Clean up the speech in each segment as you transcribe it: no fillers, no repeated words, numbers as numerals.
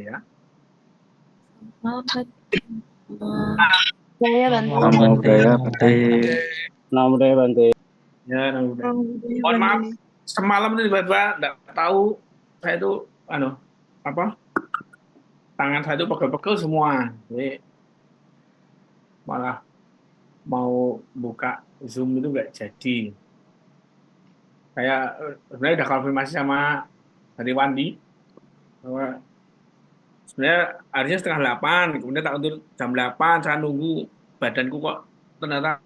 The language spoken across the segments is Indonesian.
Ya. Apa? Saya bantu. Namo Buddhaya Bante. Namo Buddhaya Bante. Ya, udah. Saya Mohon maaf, bantu. semalam ini tiba-tiba nggak tahu saya itu apa tangan saya itu pegel-pegel semua. Jadi malah mau buka Zoom itu nggak jadi. Saya sebenarnya udah konfirmasi sama dari Wandi bahwa sebenarnya harusnya setengah 8, kemudian tak untuk jam 8 saya nunggu badanku kok ternyata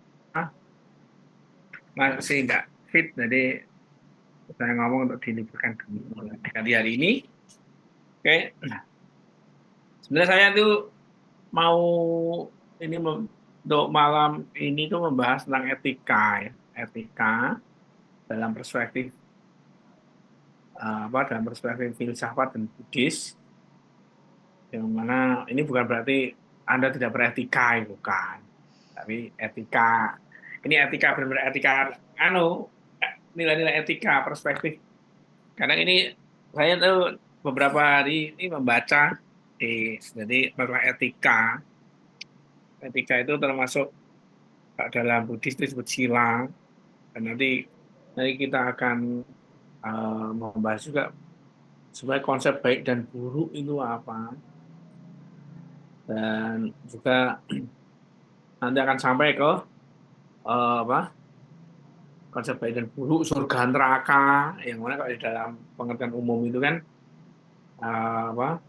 masih nggak fit, jadi saya ngomong untuk diliburkan dulu. Ganti hari ini. Oke, sebenarnya saya tuh mau ini untuk malam ini tuh membahas tentang etika ya. Etika dalam perspektif dalam perspektif filsafat dan Buddhis, yang mana ini bukan berarti Anda tidak beretika, bukan. Tapi etika ini etika benar-benar etika nilai-nilai etika perspektif. Karena ini saya tuh beberapa hari ini membaca jadi masalah etika. Etika itu termasuk dalam Buddhis itu disebut sila, dan nanti kita akan membahas juga sebenarnya konsep baik dan buruk itu apa, dan juga nanti akan sampai ke apa konsep baik dan buruk, surga neraka, yang mana kalau di dalam pengertian umum itu kan apa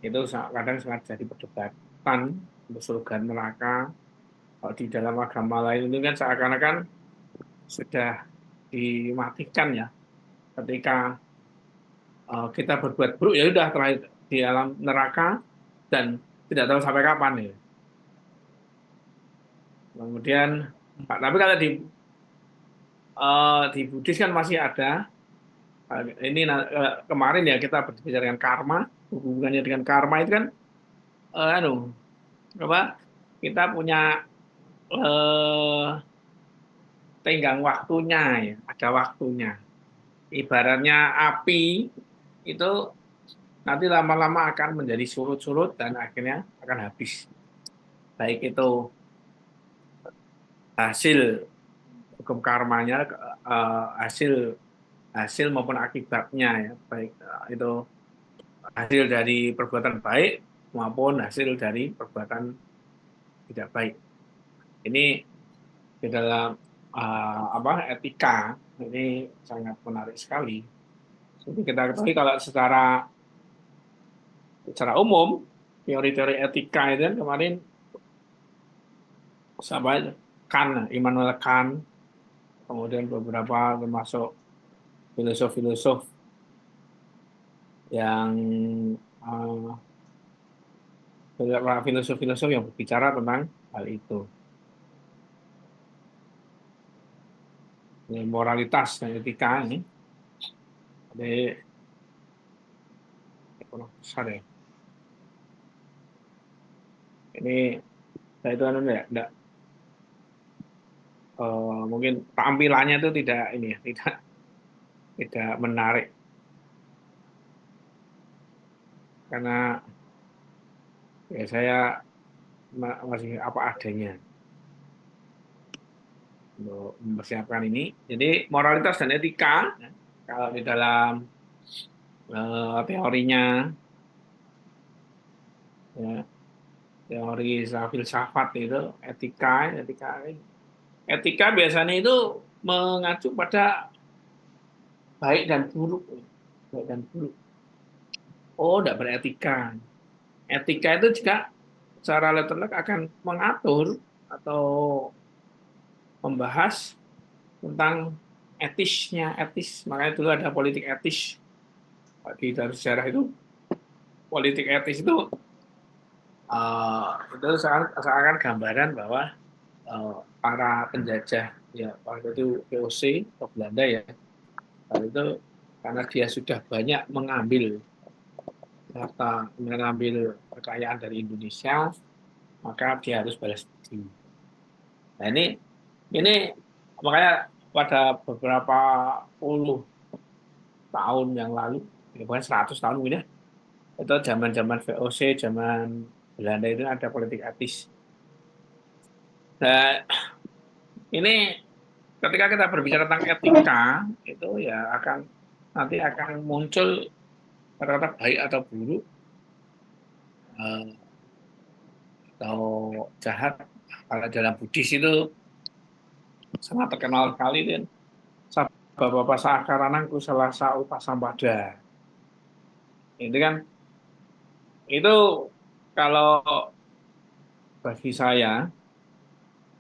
itu kadang sangat jadi perdebatan untuk surga neraka. Kalau di dalam agama lain itu kan seakan-akan sudah dimatikan ya, ketika kita berbuat buruk ya udah terakhir di alam neraka dan tidak tahu sampai kapan ya. Kemudian tapi kalau di Buddhis kan masih ada ini kemarin ya kita berbicara dengan karma, hubungannya dengan karma itu kan apa kita punya eh, tenggang waktunya ya, ada waktunya. Ibaratnya api itu nanti lama-lama akan menjadi surut-surut dan akhirnya akan habis. Baik itu hasil hukum karmanya, hasil hasil maupun akibatnya ya, baik itu hasil dari perbuatan baik maupun hasil dari perbuatan tidak baik. Ini di dalam etika ini sangat menarik sekali. Jadi kita ketahui kalau secara umum teori-teori etika itu kan kemarin sampai Immanuel Kant, kemudian beberapa termasuk filosof-filosof yang filosof-filosof yang berbicara tentang hal itu. Ini moralitas dan etika ini. Jadi besar ya. Ini saya itu enggak, mungkin tampilannya itu tidak ini ya, tidak menarik karena ya saya masih apa adanya untuk mempersiapkan ini. Jadi moralitas dan etika kalau di dalam teorinya ya, teori filsafat itu etika biasanya itu mengacu pada baik dan buruk, baik dan buruk. Oh, tidak beretika. Etika itu juga secara letterlek akan mengatur atau membahas tentang etis. Makanya dulu ada politik etis. Di dalam sejarah itu politik etis itu seakan gambaran bahwa para penjajah ya waktu itu VOC atau Belanda ya, waktu itu karena dia sudah banyak mengambil kekayaan dari Indonesia, maka dia harus balas budi. Nah ini makanya pada beberapa puluh tahun yang lalu, ya bukan 100 tahun mungkin ya, Itu zaman-zaman VOC, zaman Belanda itu ada politik etis. Nah, ini ketika kita berbicara tentang etika, itu ya nanti akan muncul kata-kata baik atau buruk, eh, atau jahat. Kalau dalam Buddhis itu sangat terkenal sekali kan. Sabba bapa sakaranang kusalasa upasampada. Itu kan, itu kalau bagi saya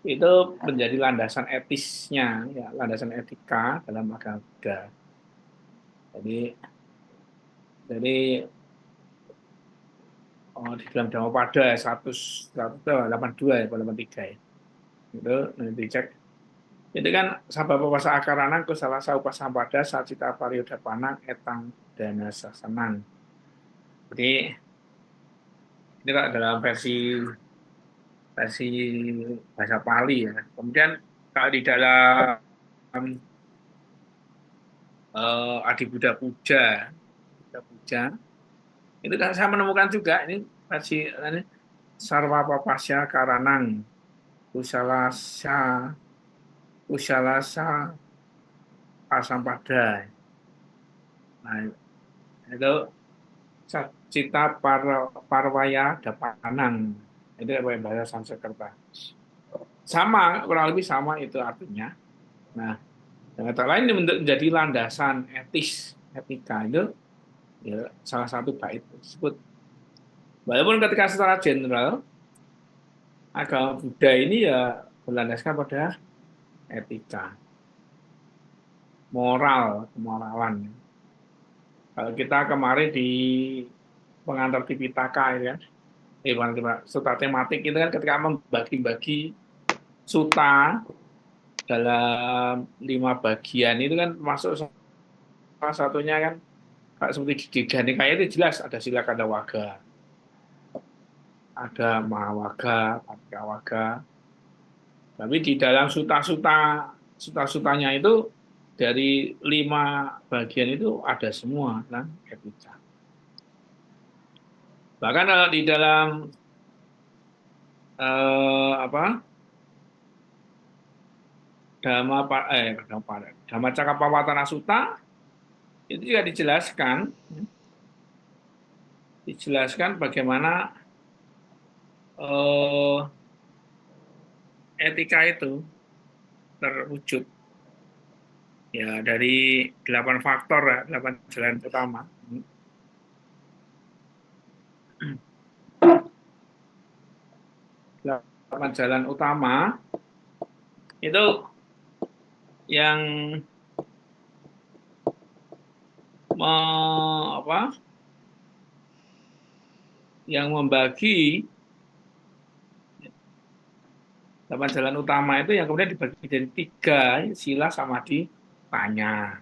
itu menjadi landasan etisnya, ya landasan etika dalam agama Buddha. Jadi, di dalam Dhammapada 182 ya, 83 ya. Itu nanti cek. Itu kan sabab pasa akarana kusalasa upasampada sacita pariyodapana etang dana sasanang. Jadi itu kan dalam versi versi bahasa Pali ya. Kemudian kalau di dalam Adi Buddha Puja, Buddha Puja, itu kan saya menemukan juga ini versi ini, sarwa papasya karanang kusalasa kusalasa asampada. Nah, itu cita parwaya dapanang. Itu bahasa Sanskerta. Sama, kurang lebih sama itu artinya. Nah, dengan kata lain ini menjadi landasan etis, etika itu ya salah satu bait tersebut. Walaupun ketika secara general agama Buddha ini ya berlandaskan pada etika, moral, kemoralan. Kalau kita kemarin di pengantar Tipitaka ya kan, suta tematik itu kan ketika membagi-bagi suta dalam 5 bagian itu kan masuk salah satunya kan seperti di Ganikaya itu jelas ada sila Kadawaga, ada Mahawaga, Patikawaga. Tapi di dalam suta-sutanya itu dari 5 bagian itu ada semua kan etika. Bahkan di dalam apa Dhamma Cakkappavattana Sutta itu juga dijelaskan bagaimana eh, etika itu terwujud ya dari 8 faktor ya, 8 jalan utama. 8 jalan utama itu yang apa yang membagi 8 jalan utama itu yang kemudian dibagi jadi 3, sila samadhi panya,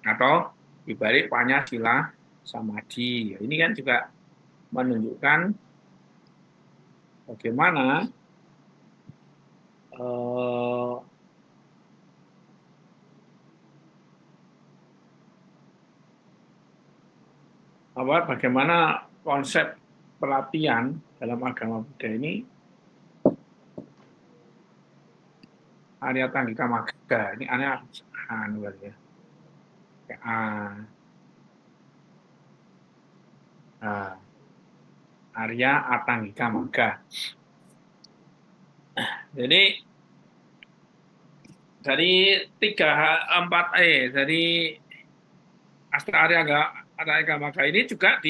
atau dibalik panya sila samadhi. Ini kan juga menunjukkan bagaimana bagaimana konsep pelatihan dalam agama Buddha ini Arya Tanggika Magga. Ini aneh ya. Arya Atanggika Magga. Jadi dari 4 dari Asta Arya Atanggika Magga ini juga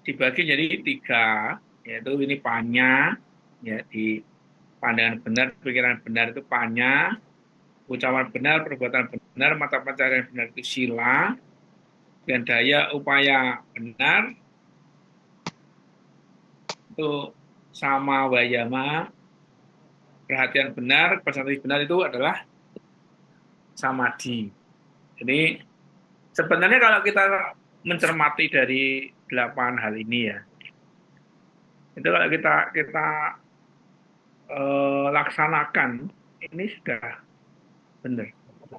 dibagi jadi 3, yaitu ini panya, ya di pandangan benar, pikiran benar itu panya, ucapan benar, perbuatan benar, mata pencarian benar itu sila, dan daya upaya benar itu sama wayama, perhatian benar, konsentrasi benar itu adalah samadhi. Jadi sebenarnya kalau kita mencermati dari 8 hal ini ya, itu kalau kita laksanakan ini sudah benar.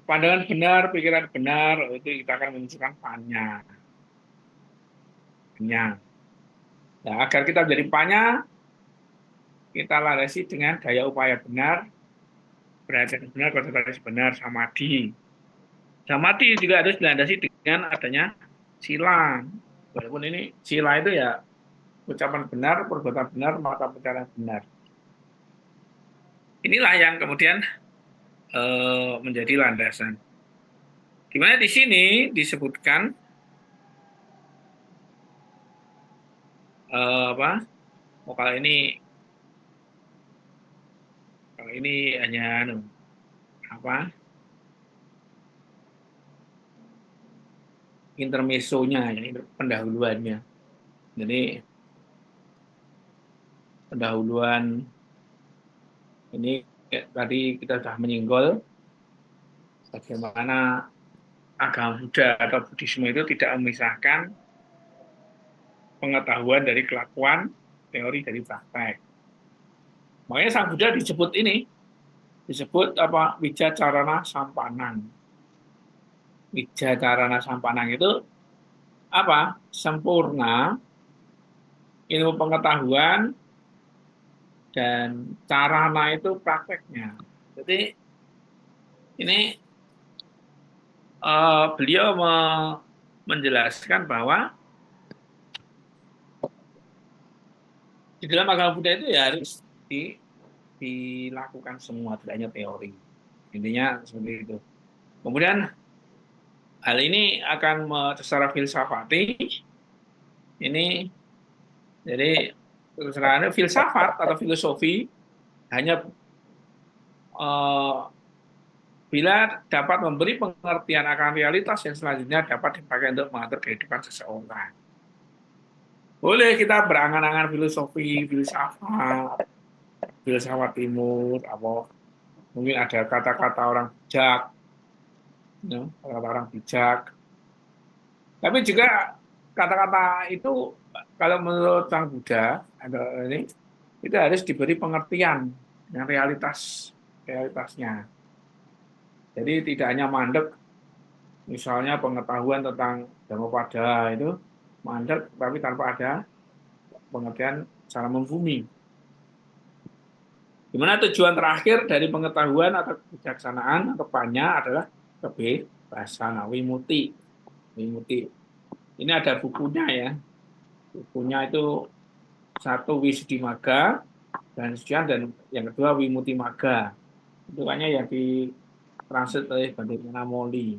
Pandangan benar, pikiran benar, itu kita akan menunjukkan panya. kenyang. Nah, agar kita menjadi panya, kita landasi dengan daya upaya benar, perhatian benar, konsentrasi benar, samadhi. Samadhi juga harus dilandasi dengan adanya sila. Walaupun ini sila itu ya ucapan benar, perbuatan benar, mata pencarian benar. Inilah yang kemudian menjadi landasan. Di mana di sini disebutkan apa? Oh, kalau ini hanya apa? Intermezzonya, ini pendahuluannya. Jadi pendahuluan ini tadi kita sudah menyinggol bagaimana agama Buddha atau Buddhisme itu tidak memisahkan pengetahuan dari kelakuan, teori dari praktek. Makanya Sang Buddha disebut apa? Wijacarana Sampanang. Wijacarana Sampanang itu apa? Sempurna ilmu pengetahuan dan carana itu prakteknya. Jadi ini beliau menjelaskan bahwa di dalam agama Buddha itu ya harus dilakukan semua, tidak hanya teori. Intinya seperti itu. Kemudian hal ini akan secara filsafati ini jadi secara filsafat atau filosofi hanya bila dapat memberi pengertian akan realitas yang selanjutnya dapat dipakai untuk mengatur kehidupan seseorang. Boleh kita berangan-angan filosofi, filsafat timur, apa mungkin ada kata-kata orang bijak, kata-kata orang bijak. Tapi juga kata-kata itu kalau menurut Sang Buddha ini itu harus diberi pengertian dengan realitasnya. Jadi tidak hanya mandek, misalnya pengetahuan tentang Dhammapada itu mandek, tapi tanpa ada pengertian secara membumi. Di mana tujuan terakhir dari pengetahuan atau kebijaksanaan atau panya adalah kebebasan, wimuti. Ini ada bukunya ya. Bukunya itu satu Wisuddhimagga dan sekian, dan yang kedua Wimuti Magga. Itu kayaknya yang ditranslate oleh Bhante Moli.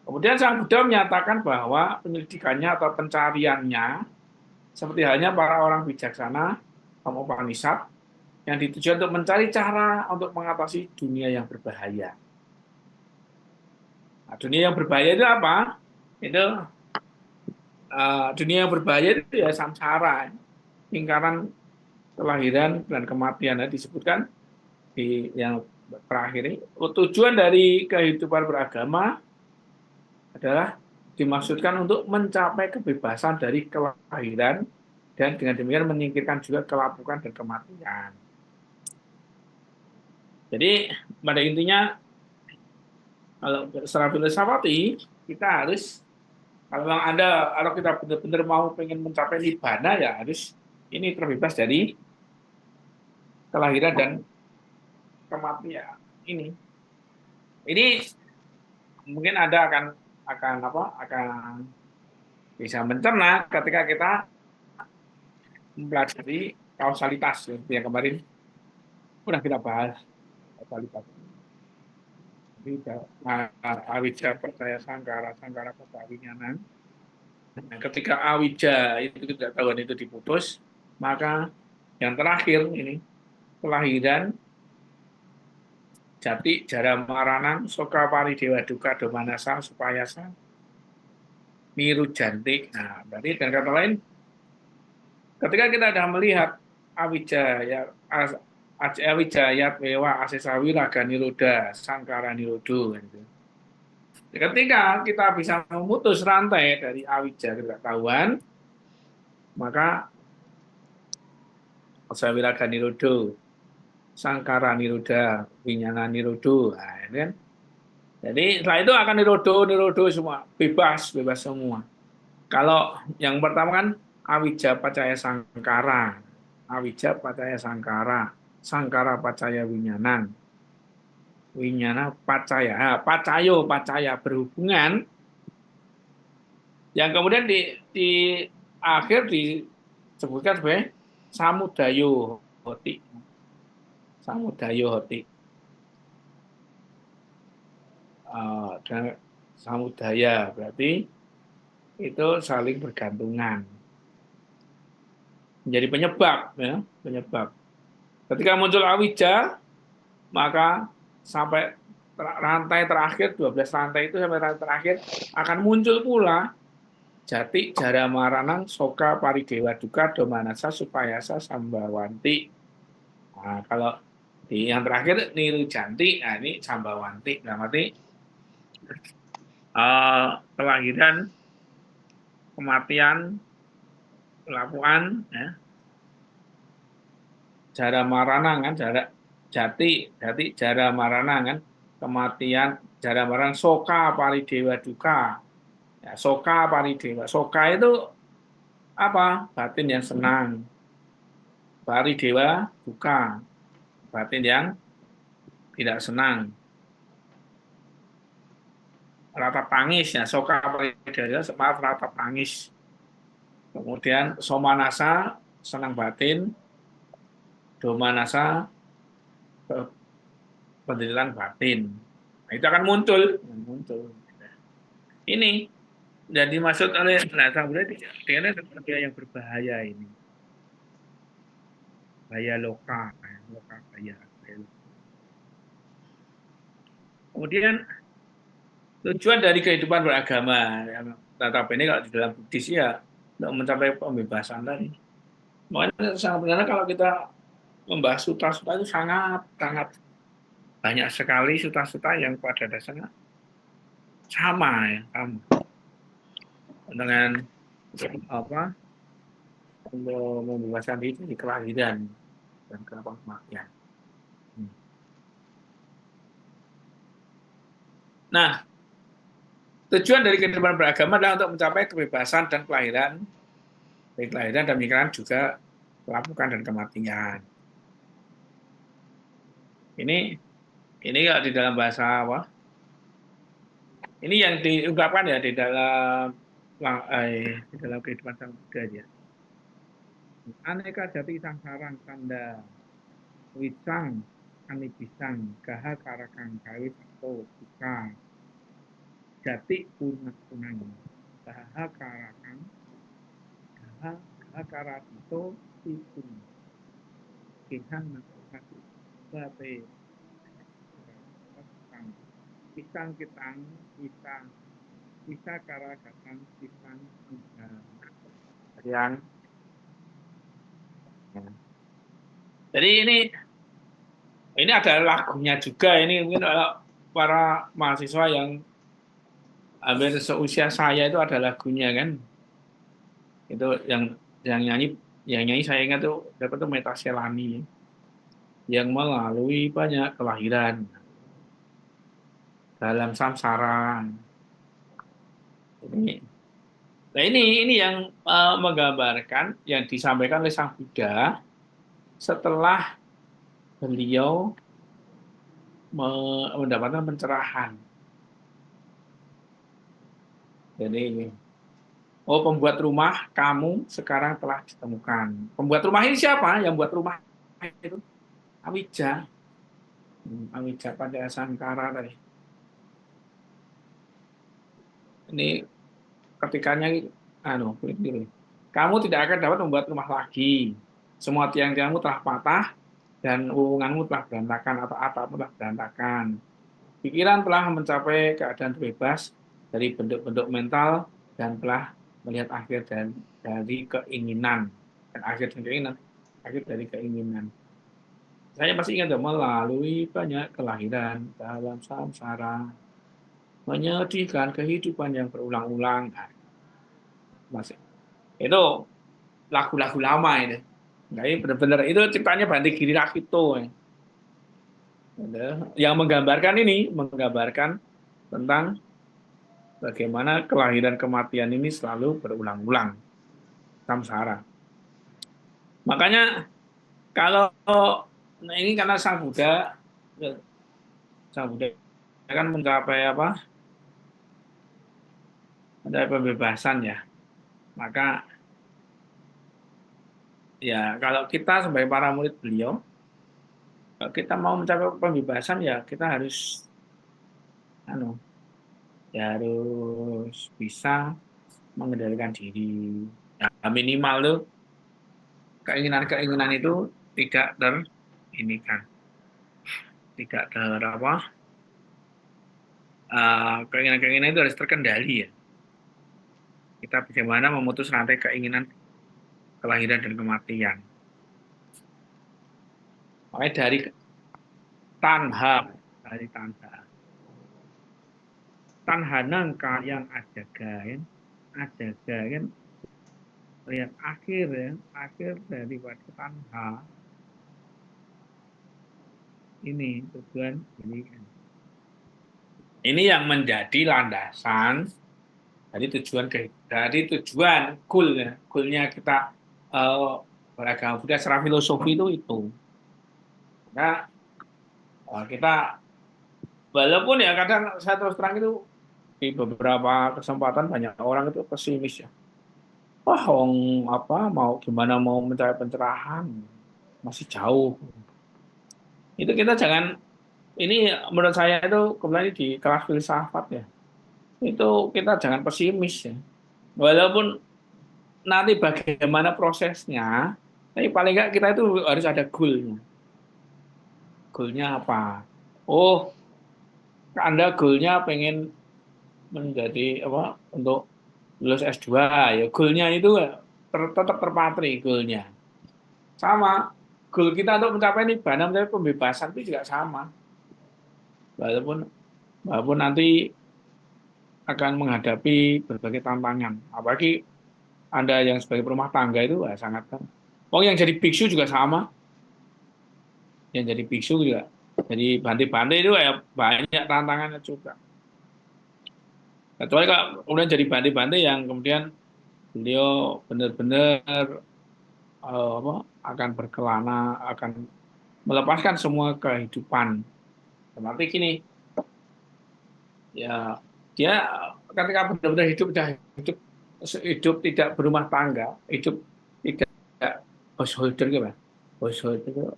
Kemudian Sang Buddha menyatakan bahwa penyelidikannya atau pencariannya seperti halnya para orang bijaksana Upanishad yang ditujukan untuk mencari cara untuk mengatasi dunia yang berbahaya. Nah, dunia yang berbahaya itu apa? Itu dunia yang berbahaya itu ya samsara, lingkaran kelahiran dan kematian. Disebutkan di yang terakhir ini, tujuan dari kehidupan beragama adalah dimaksudkan untuk mencapai kebebasan dari kelahiran dan dengan demikian menyingkirkan juga kelapukan dan kematian. Jadi pada intinya kalau secara filsafati kita harus kalau kita benar-benar mau pengen mencapai nibbana ya harus ini terbebas dari kelahiran dan kematian ini. Ini mungkin Anda akan bisa mencerna ketika kita mempelajari kausalitas yang kemarin sudah kita bahas kausalitas. Awija percaya sangkara kewinyanan. Nah, ketika awija itu ketidaktahuan itu diputus, maka yang terakhir ini kelahiran jati jara maranang soka pari dewa duka domanasa supayasa miru jantik. Nah, berarti dengan kata lain, ketika kita sudah melihat awijayat wewa asesawi raga niroda sangkara nirodo, gitu. Ketika kita bisa memutus rantai dari awija ketidaktahuan, maka asesawi raga nirodo sangkara niroda winyana nirodo, nah, ini kan Jadi setelah itu akan nirodo semua, bebas semua. Kalau yang pertama kan awija pacaya sangkara, awija pacaya sangkara, sangkara pacaya winyanan, winyana pacaya, pacaya berhubungan, yang kemudian di akhir disebutkan sebagai samudayo hoti, samudayo hoti. Dan samudaya berarti itu saling bergantungan, menjadi penyebab, ya, penyebab. Ketika muncul awija, maka sampai rantai terakhir, 12 rantai itu sampai rantai terakhir akan muncul pula jati, jara, maranang, soka, paridewa, duka, domanasa, supayasa, sambawanti. Nah, kalau di yang terakhir niru janti, nah ini sambawanti, berarti kelahiran, kematian, kelapuan, ya, jara maranang kan, jati jara maranang kan, kematian, jara maranang, soka paridewa duka, ya, soka paridewa, soka itu apa? Batin yang senang, paridewa duka, batin yang tidak senang, rata tangis, ya, soka paridewa maaf, rata tangis. Kemudian somanasa senang batin, domanasa penderitaan batin. Nah, itu akan muncul. Ini dan dimaksud oleh Nathan berarti dengan dia yang berbahaya ini, bahaya lokal, lokal bahaya. Kemudian tujuan dari kehidupan beragama, yang notabene kalau di dalam Buddhis ya untuk mencapai pembebasan tadi. Makanya sangat benar kalau kita membahas suta-suta itu sangat sangat banyak sekali suta-suta yang pada dasarnya sama, ya, sama dengan apa, untuk membebaskan diri dari kelahiran dan kematian. Nah, tujuan dari kehidupan beragama adalah untuk mencapai kebebasan dan kelahiran, baik kelahiran dan pemikiran juga kelapukan dan kematian. Ini nggak di dalam bahasa apa? Ini yang diungkapkan ya di dalam kehidupan sang Buddha ya. Aneka jati sangsarang tanda wisang anibisang gaha karakang gawe sato buka jati punang gaha karakang gaha karatito tipun kihan nakati bate pisang kitang bisa karakatang pisang yang jadi ini ada lagunya juga, ini mungkin para mahasiswa yang hampir seusia saya itu ada lagunya kan, itu yang nyanyi saya ingat tuh dapat tuh Meta Selani yang melalui banyak kelahiran dalam samsara. Ini yang menggambarkan yang disampaikan oleh Sang Buddha setelah beliau mendapatkan pencerahan. Jadi pembuat rumah kamu sekarang telah ditemukan. Pembuat rumah ini siapa? Yang buat rumah itu Awija. Awija pada Sangkara tadi. Ini ketikanya kamu tidak akan dapat membuat rumah lagi. Semua tiang-tiangmu telah patah dan hubunganmu telah berantakan atau atapmu telah berantakan. Pikiran telah mencapai keadaan bebas dari bentuk-bentuk mental dan telah melihat akhir dari keinginan. Dan akhir dari keinginan. Saya masih ingat melalui banyak kelahiran dalam samsara, menyedihkan kehidupan yang berulang-ulang. Masih itu lagu-lagu lama ini. Nah, ini benar-benar itu ciptanya Bhante Giri Rakkhito. Yang menggambarkan tentang bagaimana kelahiran kematian ini selalu berulang-ulang, samsara. Makanya kalau ini karena Sang Buddha kan mencapai apa? Mencapai pembebasan ya. Maka ya kalau kita sebagai para murid beliau, kalau kita mau mencapai pembebasan ya kita harus anu, ya harus bisa mengendalikan diri. Ya, minimal tuh keinginan-keinginan itu tidak ini kan, tidak apa, keinginan-keinginan itu harus terkendali ya. Kita bagaimana memutus rantai keinginan kelahiran dan kematian. Makanya dari tanha, dari tanha. Tanha nangka yang ada kan, lihat akhir ya, akhir daripada tanha ini tujuan ini kan. Ini yang menjadi landasan dari tujuan goalnya kita beragama Buddha secara filosofi itu. Nah, kita walaupun ya kadang saya terus terang itu di beberapa kesempatan banyak orang itu pesimis ya. Wah, apa mau gimana mau mencari pencerahan masih jauh. Itu kita jangan ini menurut saya itu kembali di kelas filsafat ya. Itu kita jangan pesimis ya. Walaupun nanti bagaimana prosesnya, tapi paling nggak kita itu harus ada goalnya. Goalnya apa? Oh, Anda goalnya pengen menjadi apa untuk lulus S2 ya goalnya itu tetap terpatri goalnya sama goal kita untuk mencapai nibbana mencapai pembebasan itu juga sama walaupun nanti akan menghadapi berbagai tantangan apalagi Anda yang sebagai perumah tangga itu sangat kan yang jadi biksu juga sama yang jadi biksu juga jadi bantai-bantai itu ya banyak tantangannya juga kecuali kalau kemudian jadi bantai-bantai yang kemudian beliau benar-benar akan berkelana, akan melepaskan semua kehidupan. Tapi gini, ya dia ketika benar-benar hidup tidak berumah tangga, hidup tidak householder gitu, householder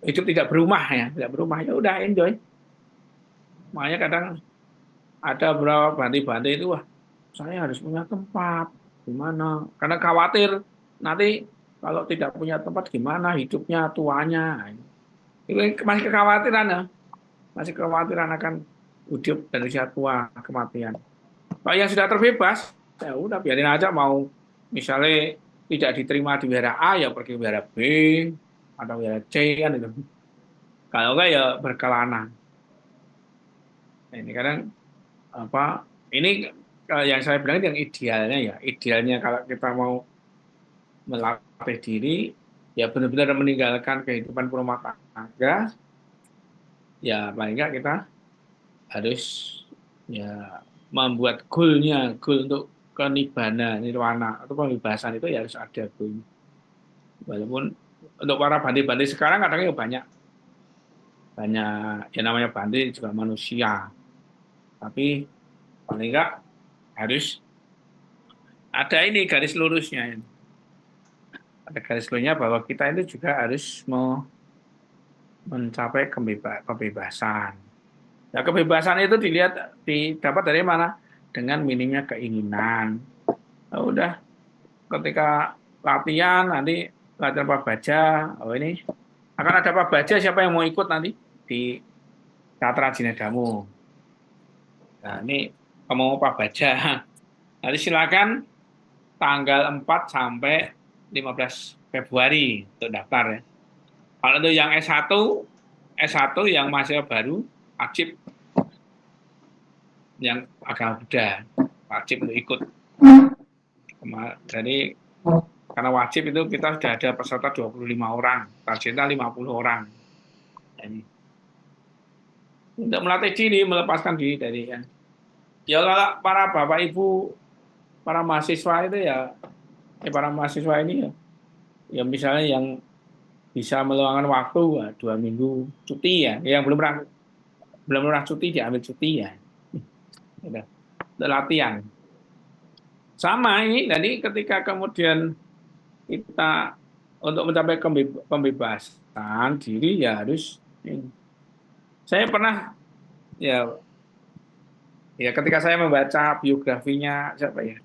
hidup tidak berumah ya udah enjoy. Makanya kadang ada beberapa bantai-bantai itu wah saya harus punya tempat gimana karena khawatir nanti kalau tidak punya tempat gimana hidupnya tuanya itu masih kekhawatiran akan hidup dan usia tua kematian kalau yang sudah terbebas ya udah biarin aja mau misalnya tidak diterima di wihara A ya pergi wihara B atau wihara C kan itu kalau enggak ya berkelana nah, ini kadang apa ini yang saya bilang yang idealnya kalau kita mau melatih diri ya benar-benar meninggalkan kehidupan rumah tangga ya paling enggak kita harus ya membuat goal untuk kenibbana nirwana atau pembebasan itu ya harus ada goal walaupun untuk para bandi-bandi sekarang kadang-kadang banyak ya namanya bandi juga manusia tapi paling enggak harus ada ini garis lurusnya ada garis lurusnya bahwa kita itu juga harus mau mencapai kebebasan. Ya, kebebasan itu didapat dari mana? Dengan minimnya keinginan. Nah, udah ketika latihan nanti latihan Pabaja, ini akan ada Pabaja siapa yang mau ikut nanti di Tatra Jinedamu. Nah, ini mau Pabaja. Nanti silakan tanggal 4 sampai 15 Februari untuk daftar ya. Kalau untuk yang S1 yang mahasiswa baru wajib yang agama Buddha wajib untuk ikut. Jadi karena wajib itu kita sudah ada peserta 25 orang, targetnya 50 orang. Jadi, untuk melatih diri, melepaskan diri dari Ya kalau para bapak ibu, para mahasiswa itu ya, para mahasiswa ini ya, ya misalnya yang bisa meluangkan waktu 2 minggu cuti ya, yang belum pernah cuti diambil cuti ya, udah untuk latihan. Sama ini, jadi ketika kemudian kita untuk mencapai pembebasan diri ya harus ini. Saya pernah ya ya ketika saya membaca biografinya siapa ya,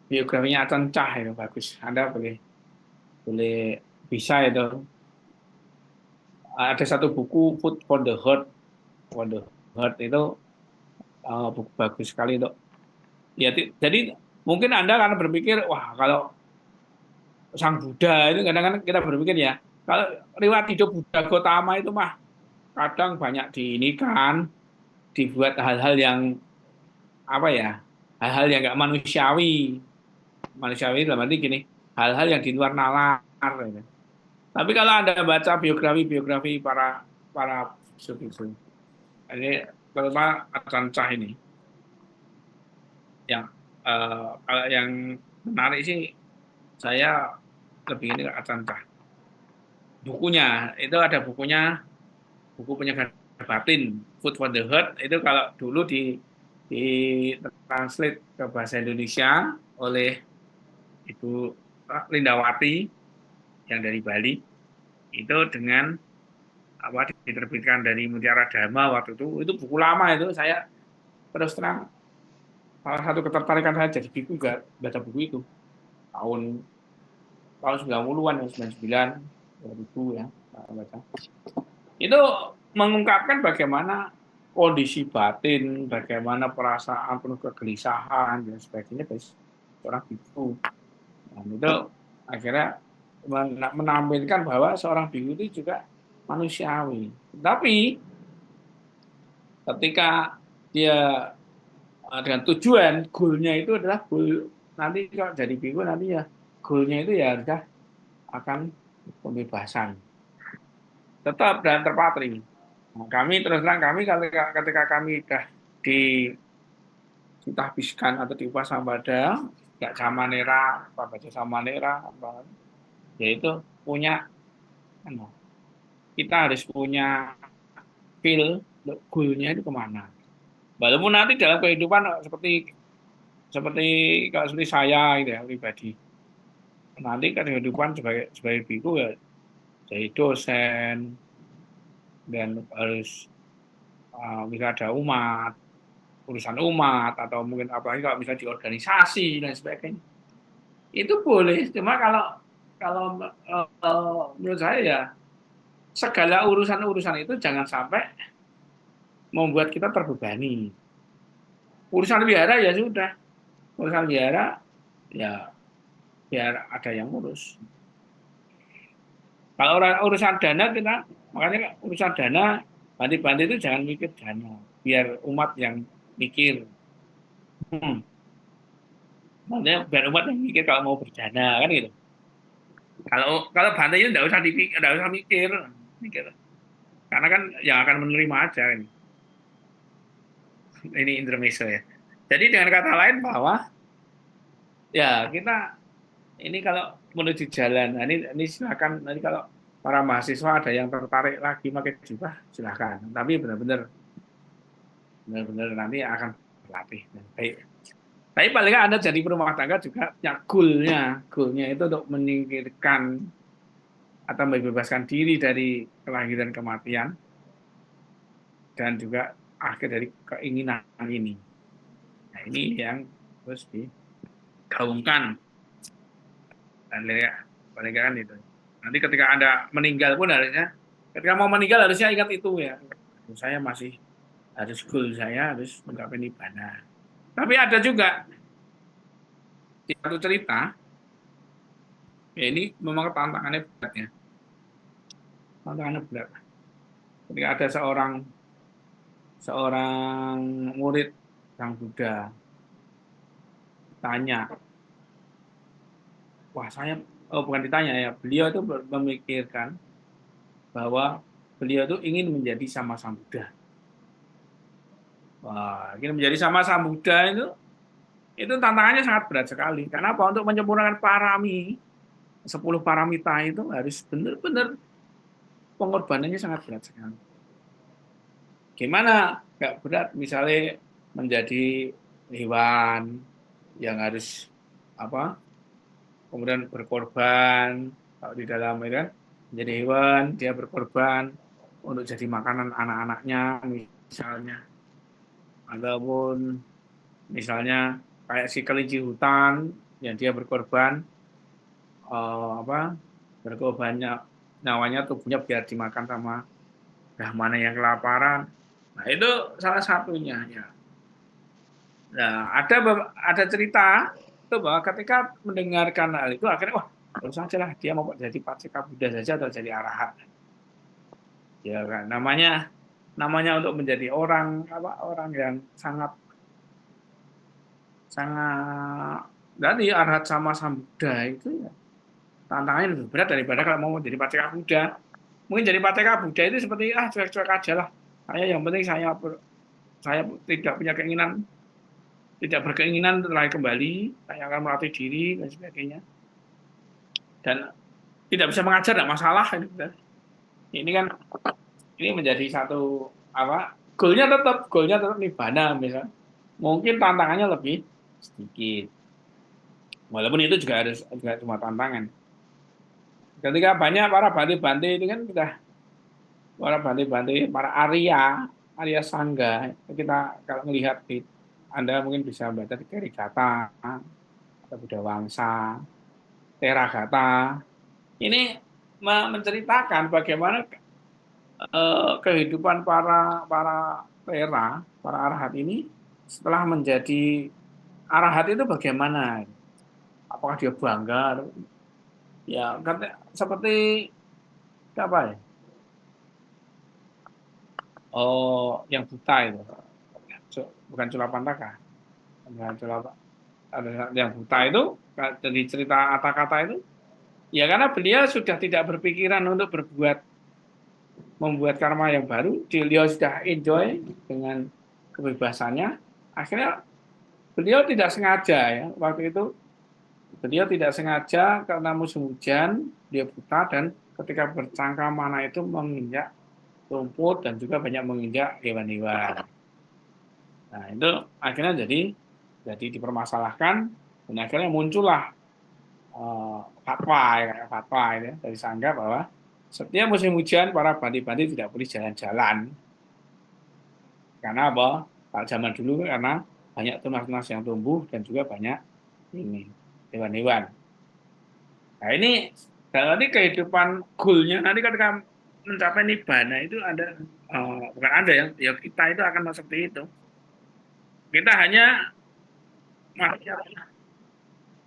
biografinya Acan Cah itu bagus. Anda boleh boleh bisa itu. Ada satu buku Food for the Heart itu buku bagus sekali itu. Ya, jadi mungkin Anda akan berpikir, wah kalau Sang Buddha itu kadang-kadang kita berpikir ya, kalau riwayat hidup Buddha Gautama itu mah kadang banyak diinikan, dibuat hal-hal yang apa ya, hal-hal yang nggak manusiawi, manusiawi dalam arti gini, hal-hal yang di luar nalar. Gitu. Tapi kalau Anda baca biografi para para biksu, ini terutama Ajahn Chah ini, yang kalau yang menarik sih saya lebih ini ke Ajahn Chah. Bukunya itu ada bukunya, buku penyegar batin Food for the Heart itu kalau dulu di translate ke bahasa Indonesia oleh Ibu Lindawati yang dari Bali itu dengan apa diterbitkan dari Mutiara Dharma waktu itu buku lama itu saya terus terang salah satu ketertarikan saya jadi biku juga baca buku itu tahun tahun 90-an ya 99 2000 ya baca. Itu mengungkapkan bagaimana kondisi batin, bagaimana perasaan penuh kegelisahan dan sebagainya dari seorang biku. Dan itu akhirnya menampilkan bahwa seorang biku itu juga manusiawi. Tapi ketika dia dengan tujuan, goalnya itu adalah goal nanti kalau jadi biku nanti ya goalnya itu ya sudah akan pembebasan. Tetap dan terpatri. Nah, kami terus terang kami ketika kami sudah ditahbiskan atau diupah Sambada, nggak sama nera, apa baca sama nera, apa, yaitu punya, kita harus punya feel goalnya itu kemana. Walaupun nanti dalam kehidupan seperti seperti kalau seperti saya gitu ya pribadi, nanti kan kehidupan sebagai biku ya jadi dosen dan harus bisa ada urusan umat atau mungkin apalagi kalau misalnya di organisasi dan sebagainya itu boleh, cuma kalau menurut saya ya segala urusan-urusan itu jangan sampai membuat kita terbebani. Urusan wihara ya sudah, urusan wihara ya biar ada yang ngurus. Kalau urusan dana kita, makanya urusan dana bantu-bantu itu jangan mikir dana, biar umat yang mikir. Makanya biar umat yang mikir kalau mau berdana kan gitu. Kalau bantu itu nggak usah dipikir, nggak usah mikir. Karena kan yang akan menerima aja ini. Ini intermezzo ya. Jadi dengan kata lain bahwa ya kita ini kalau menuju jalan, ini silakan nanti kalau para mahasiswa ada yang tertarik lagi pakai jubah silakan. Tapi benar-benar nanti akan berlatih. Baik. Tapi paling nggak Anda jadi perumah tangga juga ya goalnya itu untuk menyingkirkan atau membebaskan diri dari kelahiran kematian dan juga akhir dari keinginan ini. Nah, ini yang harus digaungkan dan paling nggak kan itu. Nanti ketika Anda meninggal pun harusnya, ketika mau meninggal harusnya ingat itu ya. Saya masih harus goal saya harus mencapai nibbana. Tapi ada juga di satu cerita, ya ini memang tantangannya berat ya. Tantangannya berat. Ketika ada seorang murid Sang Buddha tanya, wah saya, bukan ditanya ya, beliau itu memikirkan bahwa beliau itu ingin menjadi sama Sang Buddha. Wah, ini menjadi sama Sambuddha itu tantangannya sangat berat sekali. Karena apa? Untuk menyempurnakan parami, 10 paramita itu harus benar-benar pengorbanannya sangat berat sekali. Gimana? Nggak berat, misalnya menjadi hewan yang harus apa? Kemudian berkorban kalau di dalam itu kan menjadi hewan dia berkorban untuk jadi makanan anak-anaknya misalnya, ataupun misalnya kayak si kelinci hutan yang dia berkorban apa berkorbannya nyawanya tubuhnya biar dimakan sama brahmana yang kelaparan. Nah itu salah satunya ya. Nah ada cerita itu bahwa ketika mendengarkan hal itu akhirnya wah terus saja lah dia mau jadi Paceka Buddha saja atau jadi arahat. Ya kan namanya untuk menjadi orang apa orang yang sangat sangat dari arahat sama Sambuddha itu ya tantangannya lebih berat daripada kalau mau jadi Paceka Buddha. Mungkin jadi Paceka Buddha itu seperti cuek-cuek aja lah. Saya yang penting saya tidak punya keinginan, tidak berkeinginan untuk lahir kembali, saya akan melatih diri dan sebagainya. Dan tidak bisa mengajar tidak masalah. Ini kan ini menjadi satu apa? Goalnya tetap nibbana misalnya. Mungkin tantangannya lebih sedikit. Walaupun itu juga cuma tantangan. Ketika banyak para bante-bante itu kan kita para bante-bante, para Arya Sangga, kita kalau melihat di Anda mungkin bisa membaca di Karigata, atau Buddha Wangsa, Teragata. Ini menceritakan bagaimana kehidupan para para para arahat ini setelah menjadi arahat itu bagaimana? Apakah dia bangga? Ya, seperti apa ya? Oh, yang buta itu, bukan Culapantaka. Bukan ada yang buta itu dari cerita kata-kata itu, ya karena beliau sudah tidak berpikiran untuk membuat karma yang baru, beliau sudah enjoy dengan kebebasannya. Akhirnya beliau tidak sengaja ya waktu itu beliau tidak sengaja karena musim hujan dia buta dan ketika bercangkramana itu menginjak rumput dan juga banyak menginjak hewan-hewan. Nah itu akhirnya jadi dipermasalahkan dan akhirnya muncullah fatwa kayak fatwa ini dari Sangga bahwa setiap musim hujan para bandi-bandi tidak boleh jalan-jalan karena apa? Kalau zaman dulu karena banyak tunas-tunas yang tumbuh dan juga banyak ini hewan-hewan. Nah ini nanti kehidupan goalnya nanti ketika mencapai nibbana itu ada bukan ada ya kita itu akan seperti itu. Kita hanya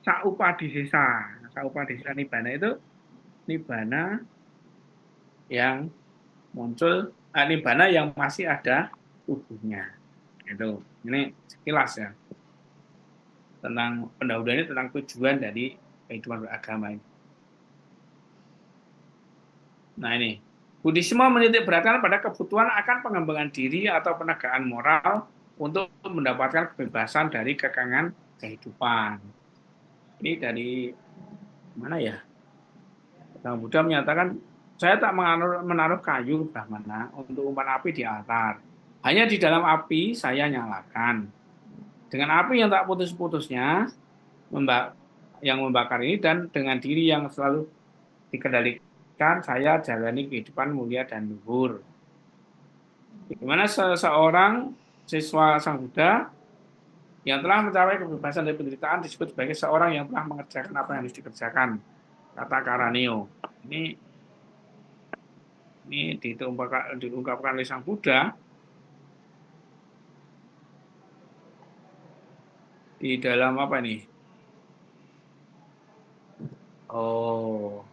saupadhisesa. Saupadhisesa nibbana itu nibbana yang muncul nibbana yang masih ada tubuhnya. Itu. Ini sekilas ya tentang pendahuluan ini tentang tujuan dari kehidupan beragama ini. Nah ini, Buddhisme menitik beratkan pada kebutuhan akan pengembangan diri atau penegakan moral untuk mendapatkan kebebasan dari kekangan kehidupan. Ini dari mana ya? Sang Buddha menyatakan, saya tak menaruh kayu brahmana untuk umpan api di altar. Hanya di dalam api saya nyalakan. Dengan api yang tak putus-putusnya, yang membakar ini, dan dengan diri yang selalu dikendalikan, saya jalani kehidupan mulia dan luhur. Di mana seseorang siswa Sang Buddha yang telah mencapai kebebasan dari penderitaan disebut sebagai seorang yang telah mengerjakan apa yang harus dikerjakan. Kata Karaneo. Ini diungkapkan oleh Sang Buddha di dalam apa nih? Oh,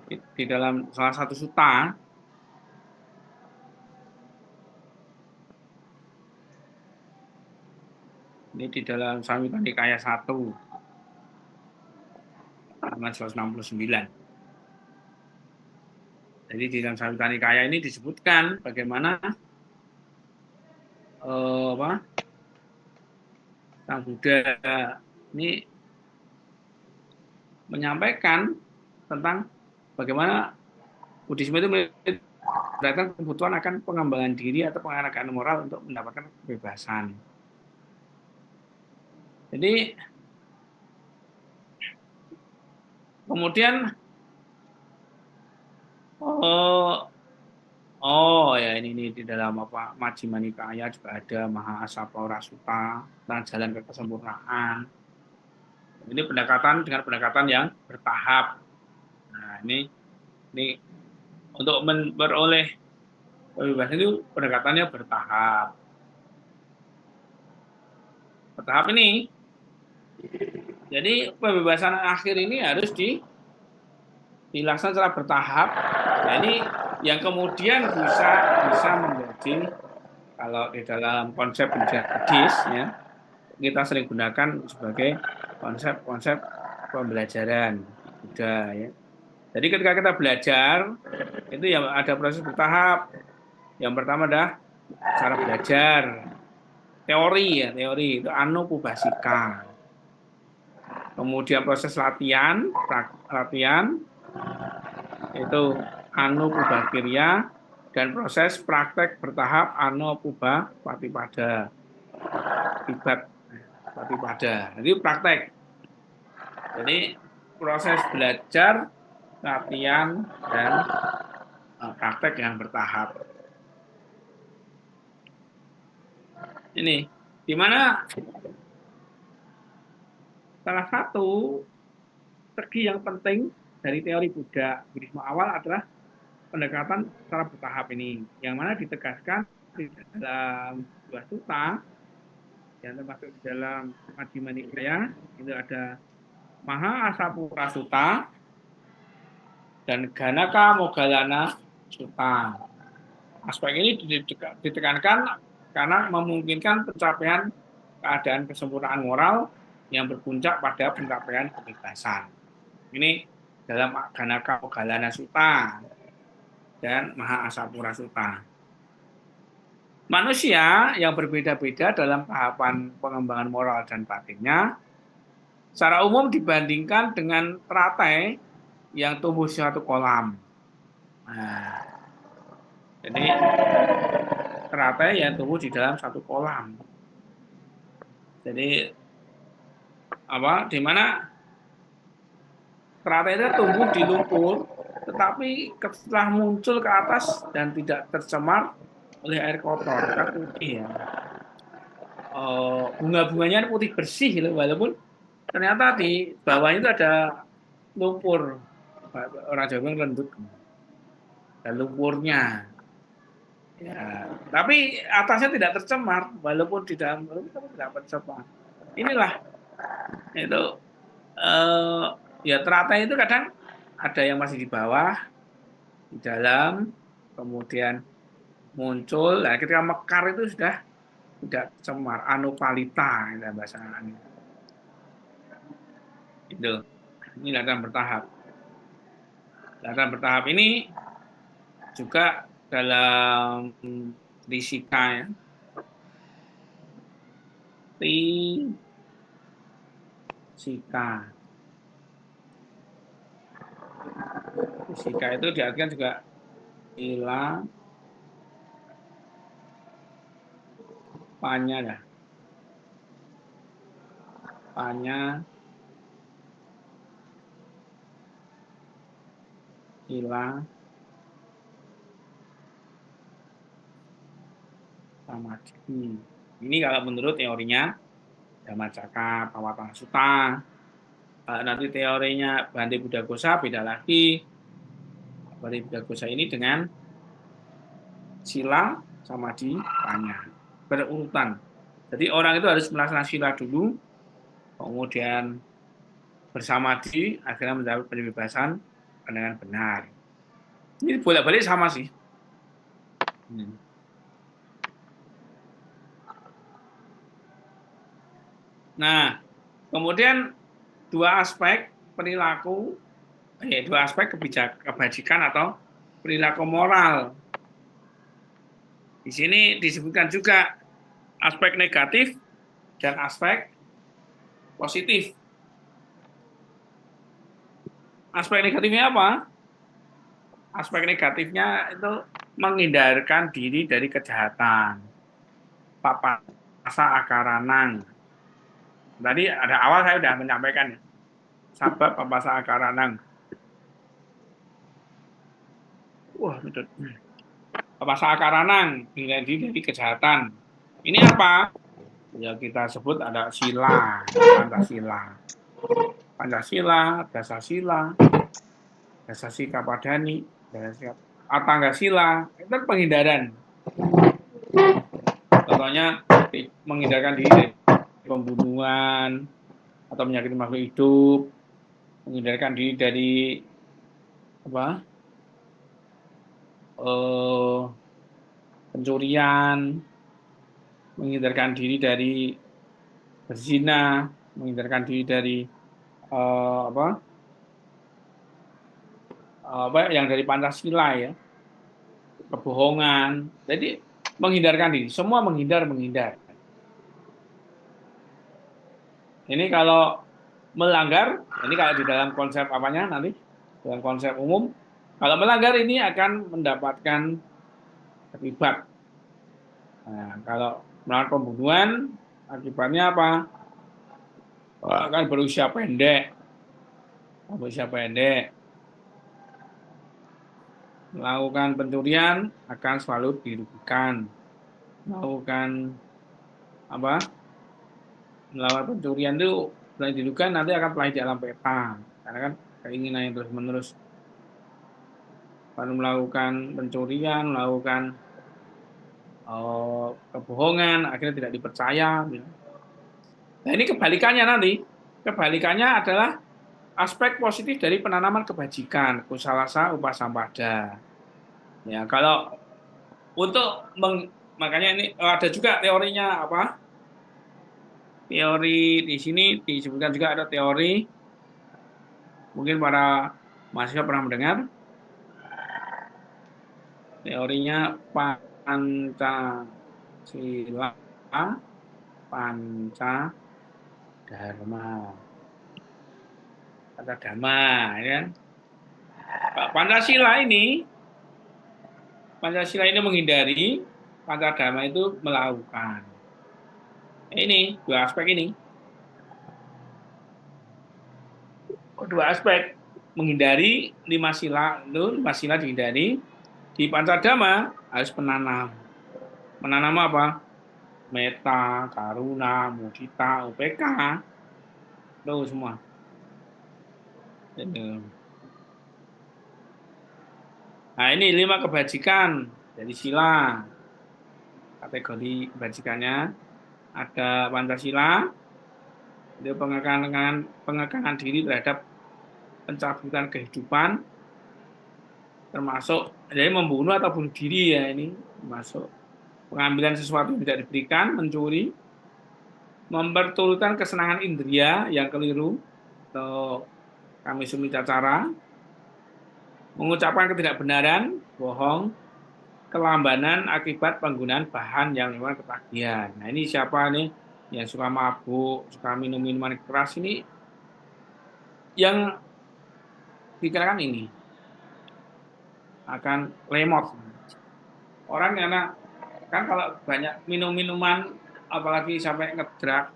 di dalam salah satu sutta ini di dalam Samyutta Nikaya 1 halaman 169. Jadi di dalam Samyutta Nikaya ini disebutkan bagaimana Sang Buddha ini menyampaikan tentang bagaimana Buddhisme itu mendatangkan kebutuhan akan pengembangan diri atau penghargaan moral untuk mendapatkan kebebasan. Jadi kemudian ya ini di dalam Majjhima Nikaya juga ada Mahaasapura Sutta tentang jalan ke kesempurnaan. Ini pendekatan dengan pendekatan yang bertahap. Nah, ini untuk memperoleh kebebasan itu pendekatannya bertahap. Bertahap ini, jadi pembebasan akhir ini harus dilaksanakan secara bertahap. Nah, ini yang kemudian bisa menjadi, kalau di dalam konsep pendidikan Buddhis ya, kita sering gunakan sebagai konsep-konsep pembelajaran Buddha ya. Jadi ketika kita belajar itu yang ada proses bertahap. Yang pertama adalah cara belajar, teori itu anupubasika. Kemudian proses latihan itu anupubakirya, dan proses praktek bertahap anupubapatipada. Jadi praktek. Jadi proses belajar, latihan, dan praktek yang bertahap. Ini di mana salah satu segi yang penting dari teori Buddhisme awal adalah pendekatan secara bertahap ini, yang mana ditegaskan di dalam dua sutta, yang termasuk di dalam Majjhima Nikaya. Itu ada Mahaasapura Sutta dan Ganaka Moggallana Sutta. Aspek ini ditekankan karena memungkinkan pencapaian keadaan kesempurnaan moral yang berpuncak pada pencapaian kebebasan. Ini dalam Ganaka Moggallana Sutta dan Mahaasapura Sutta. Manusia yang berbeda-beda dalam tahapan pengembangan moral dan batinnya secara umum dibandingkan dengan teratai yang tumbuh di suatu kolam. Nah, jadi teratai yang tumbuh di dalam satu kolam. Jadi di mana teratai itu tumbuh di lumpur, tetapi setelah muncul ke atas dan tidak tercemar oleh air kotor, kan putih ya. Bunga-bunganya putih bersih, walaupun ternyata di bawahnya itu ada lumpur. Orang Jawa bilang lembut, dan lumpurnya. Ya, tapi atasnya tidak tercemar, walaupun di dalam tidak tercemar. Inilah itu ya teratai itu kadang ada yang masih di bawah, di dalam, kemudian muncul. Nah, ketika mekar itu sudah tidak cemar, anupalita itu bahasa Arabnya. Itu. Ini latihan bertahap. Latihan bertahap ini juga dalam Trisika ya. Trisika itu diartikan juga sila panya ya. Panya, sila, samadhi. Ini kalau menurut teorinya Dhammacakka Pavattana Sutta. Nanti teorinya Bhante Buddhaghosa beda lagi. Bhante Buddhaghosa ini dengan sila, samadhi, panya, berurutan. Jadi orang itu harus melaksanakan sila dulu, kemudian bersamadhi, akhirnya mendapat pembebasan dengan benar. Ini bolak-balik sama sih. Nah, kemudian dua aspek perilaku, dua aspek kebajikan atau perilaku moral. Di sini disebutkan juga aspek negatif dan aspek positif. Aspek negatifnya apa? Aspek negatifnya itu menghindarkan diri dari kejahatan. Papasa akaranang. Tadi ada awal saya sudah menyampaikan ya. Sabab papasa akaranang. Wah, betul. Papasa akaranang, menghindari diri dari kejahatan. Ini apa? Ya kita sebut ada sila, Pancasila. Pancasila, Dasasila, Dasasi Kapadani, Atanggasila, itu penghindaran. Contohnya menghindarkan diri dari pembunuhan atau menyakiti makhluk hidup, menghindarkan diri dari apa? Pencurian, menghindarkan diri dari berzina, menghindarkan diri dari apa yang dari Pancasila ya, kebohongan. Jadi menghindarkan diri, semua menghindar. Ini kalau melanggar, ini kalau di dalam konsep apanya nanti, dalam konsep umum, kalau melanggar ini akan mendapatkan akibat. Nah, kalau melakukan pembunuhan, akibatnya apa? Akan berusia pendek. Melakukan pencurian akan selalu dirugikan. Melakukan apa? Melakukan pencurian itu selain dirugikan nanti akan terlahir di alam peta. Karena kan keinginan yang terus-menerus. Baru melakukan pencurian, melakukan kebohongan, akhirnya tidak dipercaya. Nah ini kebalikannya nanti. Kebalikannya adalah aspek positif dari penanaman kebajikan, kusalasa upasampada. Ya, kalau untuk makanya ini ada juga teorinya apa? Teori di sini disebutkan juga ada teori, mungkin para mahasiswa pernah mendengar teorinya Pancasila, Panca Dharma, kata Dharma, ya. Pancasila ini menghindari, Pancadharma itu melakukan. Ini dua aspek ini. Dua aspek menghindari lima sila dihindari. Di Pancadharma harus menanam. Menanam apa? Meta, karuna, mudita, UPK. Itu semua. Nah, ini 5 kebajikan dari sila. Kategori kebajikannya ada Pancasila, itu pengekangan diri terhadap pencabutan kehidupan, termasuk jadi membunuh atau bunuh diri ya, ini termasuk pengambilan sesuatu yang tidak diberikan, mencuri, memperturutkan kesenangan indria yang keliru atau kami sumita cara, mengucapkan ketidakbenaran, bohong, kelambanan akibat penggunaan bahan yang memang ketagihan. Nah ini siapa nih yang suka mabuk, suka minum minuman keras, ini yang dikenakan ini akan lemot. Orang karena kan kalau banyak minum minuman, apalagi sampai ngedrak,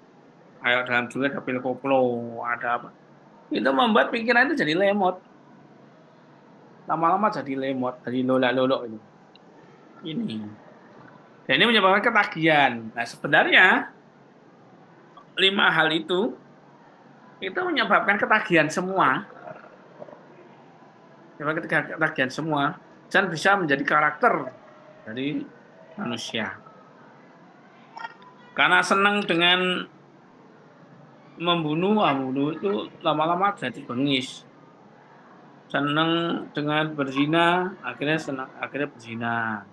ayo dalam juga ada pil koplo, ada apa, itu membuat pikiran itu jadi lemot, lama-lama jadi lemot, jadi lolak-lolok ini. Dan ini menyebabkan ketagihan. Nah sebenarnya 5 hal itu menyebabkan ketagihan semua. Ketagihan semua dan bisa menjadi karakter dari manusia. Karena senang dengan membunuh itu lama-lama jadi bengis. Senang dengan berzina, akhirnya berzina.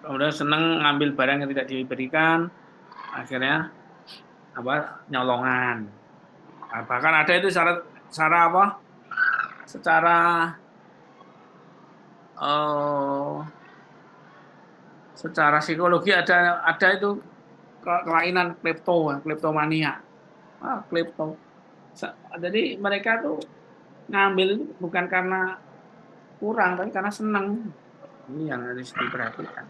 Kemudian senang ngambil barang yang tidak diberikan, akhirnya nyolongan. Nah, bahkan ada itu secara eh, secara psikologi ada itu kelainan kleptomania. Klepto. Jadi mereka tuh ngambil itu bukan karena kurang, tapi karena senang. Ini yang harus diperhatikan.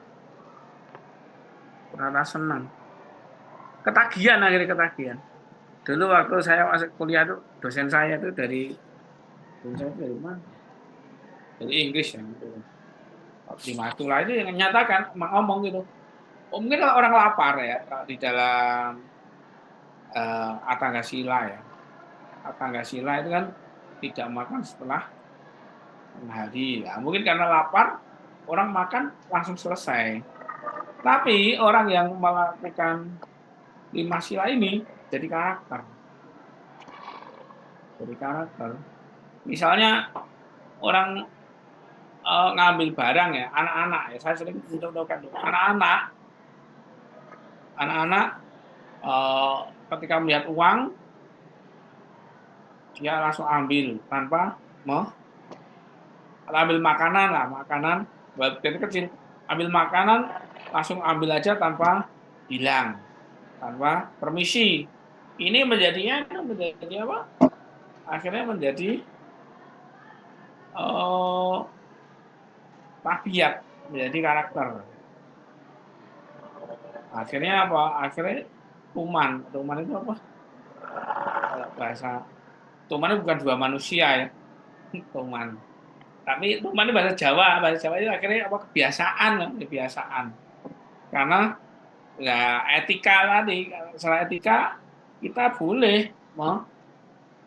Karena senang. Ketagihan, akhirnya ketagihan. Dulu waktu saya masuk kuliah tuh, dosen saya tuh dari mana? Dari Inggris ya. Gitu. Di Matula itu yang menyatakan, ngomong gitu. Mungkin kalau orang lapar ya, kalau di dalam Atanggasila ya. Atanggasila itu kan tidak makan setelah hari. Ya, mungkin karena lapar, orang makan langsung selesai. Tapi orang yang melakukan 5 sila ini jadi karakter. Jadi karakter. Misalnya orang ngambil barang ya, anak-anak ya, saya sering contohkan anak-anak ketika melihat uang dia langsung ambil tanpa ambil makanan lah, makanan buat kecil, ambil makanan langsung ambil aja tanpa bilang, tanpa permisi. Ini menjadi apa? Akhirnya menjadi tabiat, menjadi karakter. Akhirnya apa? Akhirnya tuman itu apa? Bahasa tuman itu bukan dua manusia ya, tuman. Tapi tuman itu bahasa Jawa itu akhirnya apa? Kebiasaan. Karena ya etika tadi, secara etika kita boleh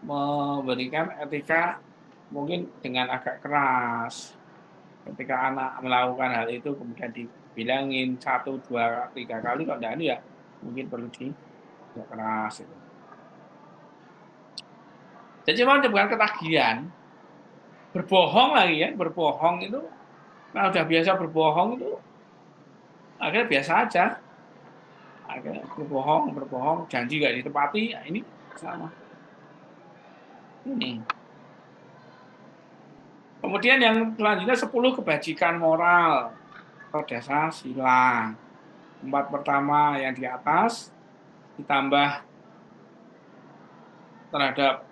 memberikan etika mungkin dengan agak keras. Ketika anak melakukan hal itu kemudian dibilangin 1, 2, 3 kali, kalau tidak ya mungkin perlu agak keras. Itu. Jadi memang bukan ketagihan, berbohong lagi ya, berbohong itu kalau udah biasa berbohong itu akhirnya biasa aja. Akhirnya berbohong, janji nggak ditepati, ya ini sama. Ini. Kemudian yang selanjutnya 10 kebajikan moral atau dasar sila. 4 pertama yang di atas ditambah terhadap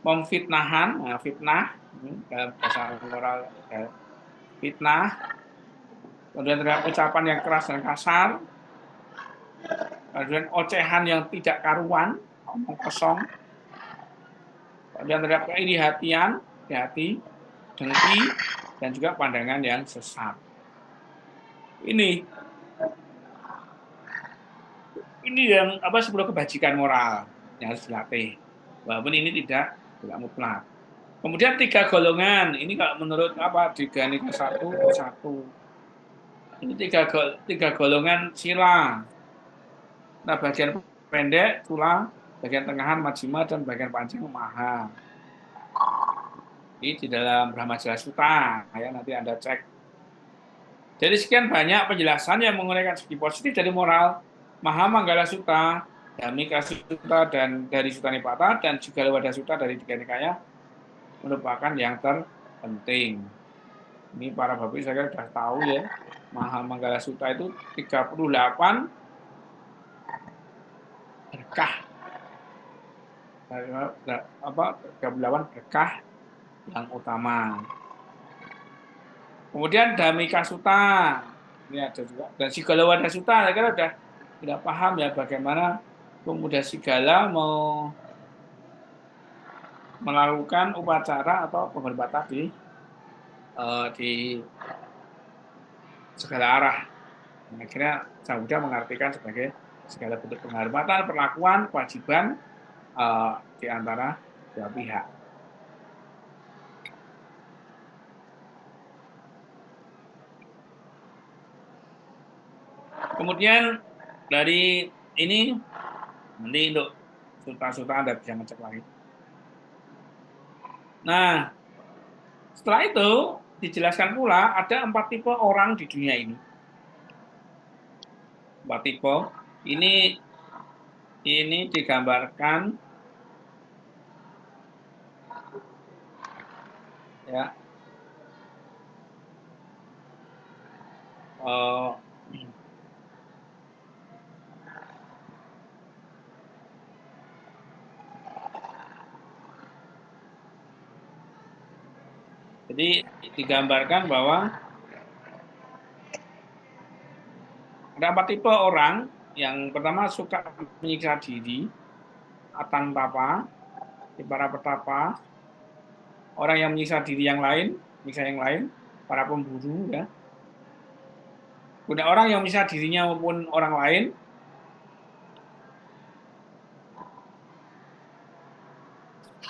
memfitnahan, fitnah dalam dasar moral fitnah, kemudian terhadap ucapan yang keras dan kasar, kemudian ocehan yang tidak karuan, omong kosong, kemudian terhadap keirihatian, hati, dengki, dan juga pandangan yang sesat. Ini yang 10 kebajikan moral yang harus dilatih. Walaupun ini tidak mutlak. Kemudian 3 golongan. Ini kalau menurut di Ganika 1. Ini 3 golongan sila. Nah, bagian pendek tula, bagian tengahan majjhima, dan bagian panjang maha. Ini di dalam Brahmajala Sutta, ya nanti Anda cek. Jadi sekian banyak penjelasan yang menguraikan segi positif dari moral Mahamanggala Sutta, Dhammika Sutta, dan dari Sutta Nipata, dan juga Lewada Sutta dari Tiga Nikaya merupakan yang terpenting. Ini para bapak saya sudah tahu ya, Mahamanggala Sutta itu 38 berkah. 38 berkah yang utama. Kemudian Dhammika Sutta, ini ada juga. Dan Sigalawada Sutta, saya kira sudah tidak paham ya bagaimana pemuda Sigala mau melakukan upacara atau penghormatan di segala arah. Akhirnya Sabuddha mengartikan sebagai segala bentuk penghormatan, perlakuan, kewajiban di antara dua pihak. Kemudian dari ini nanti untuk Sutta-Sutta Anda bisa ngecek lagi. Nah, setelah itu dijelaskan pula ada 4 tipe orang di dunia ini. 4 tipe. Ini digambarkan ya eh, jadi digambarkan bahwa ada 4 tipe orang. Yang pertama suka menyiksa diri, atang tapa, para petapa, orang yang menyiksa diri yang lain, menyiksa yang lain, para pemburu, ya. Kemudian orang yang menyiksa dirinya maupun orang lain,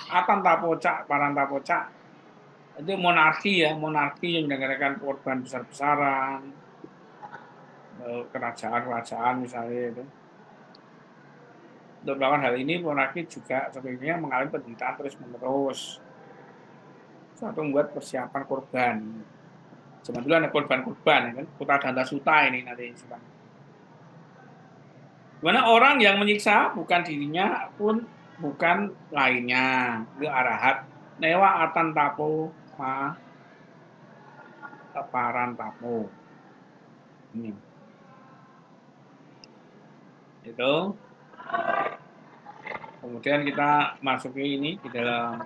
atan tapoca, parantapoca, itu monarki ya, monarki yang menyelenggarakan korban besar-besaran, kerajaan-kerajaan misalnya itu. Untuk melakukan hal ini, monarki juga sebenarnya mengalami penderitaan terus-menerus. Satu membuat persiapan korban. Zaman dulu ada korban-korban, kan? Kuta Danta Suta ini nanti. Dimana orang yang menyiksa bukan dirinya pun bukan lainnya. Itu arahat. Newa atan tapo ma teparan tapo. Ini. Itu. Kemudian kita masuki ini di dalam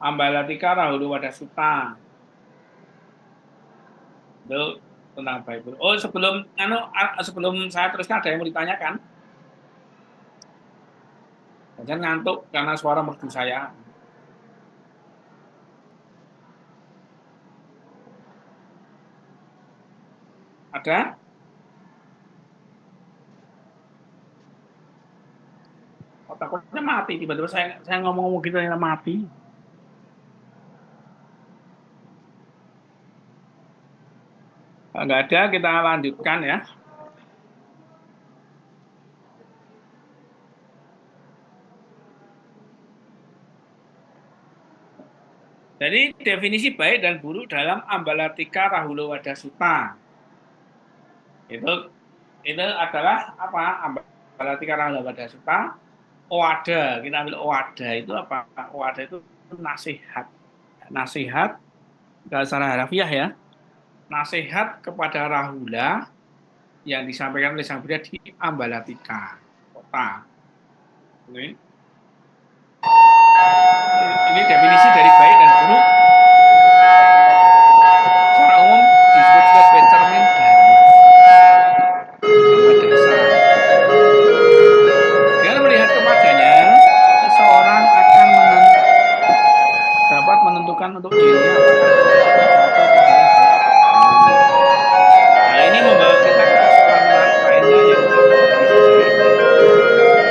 Ambalatika Rahulu Wada Suta. Itu tentang Bible. Oh, sebelum saya teruskan ada yang mau ditanyakan? Jangan ngantuk karena suara merdu saya. Ada? Oh, takutnya mati tiba-tiba saya ngomong-ngomong gitu yang mati. Enggak ada, kita lanjutkan ya. Jadi definisi baik dan buruk dalam Ambalatika Rahulu Wada Suta. Itu adalah apa? Ambalatika Rahulu Wada Suta. Owada, kita ambil owada itu apa? Owada itu nasihat. Nasihat, kalau secara harafiah ya, nasihat kepada Rahula yang disampaikan oleh Sang Buddha di Ambalatika kota. Ini definisi dari baik dan buruk. Secara umum disebut juga cermin dharma. Dharma dasar. Dengan melihat kepadanya, seseorang akan dapat menentukan untuk dirinya apakah satu keadaan baik. Hal ini membawa kita ke persoalan lainnya yaitu definisi baik dan buruk.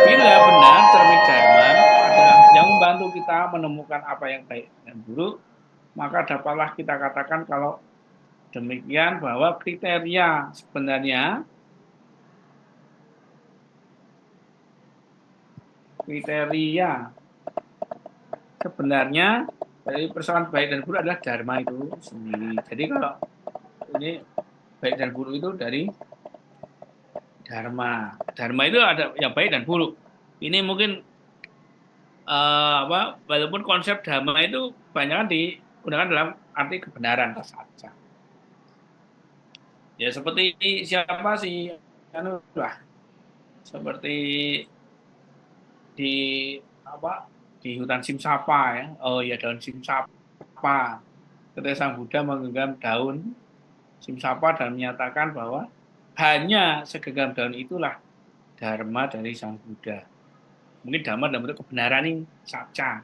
Bila benar cermin dharma adalah yang membantu kita menemukan apa yang baik dan buruk, maka dapatlah kita katakan kalau demikian bahwa kriteria sebenarnya dari persoalan baik dan buruk adalah dharma itu sendiri. Jadi kalau ini baik dan buruk itu dari dharma. Dharma itu ada yang baik dan buruk. Ini mungkin walaupun konsep dharma itu banyak digunakan dalam arti kebenaran saja. Ya seperti siapa sih seperti di di hutan Simsapa ya. Oh ya, daun Simsapa. Ketika Sang Buddha menggenggam daun Simsapa dan menyatakan bahwa hanya segenggam daun itulah dharma dari Sang Buddha. Mungkin dharma dalam bentuk kebenaran ini saja.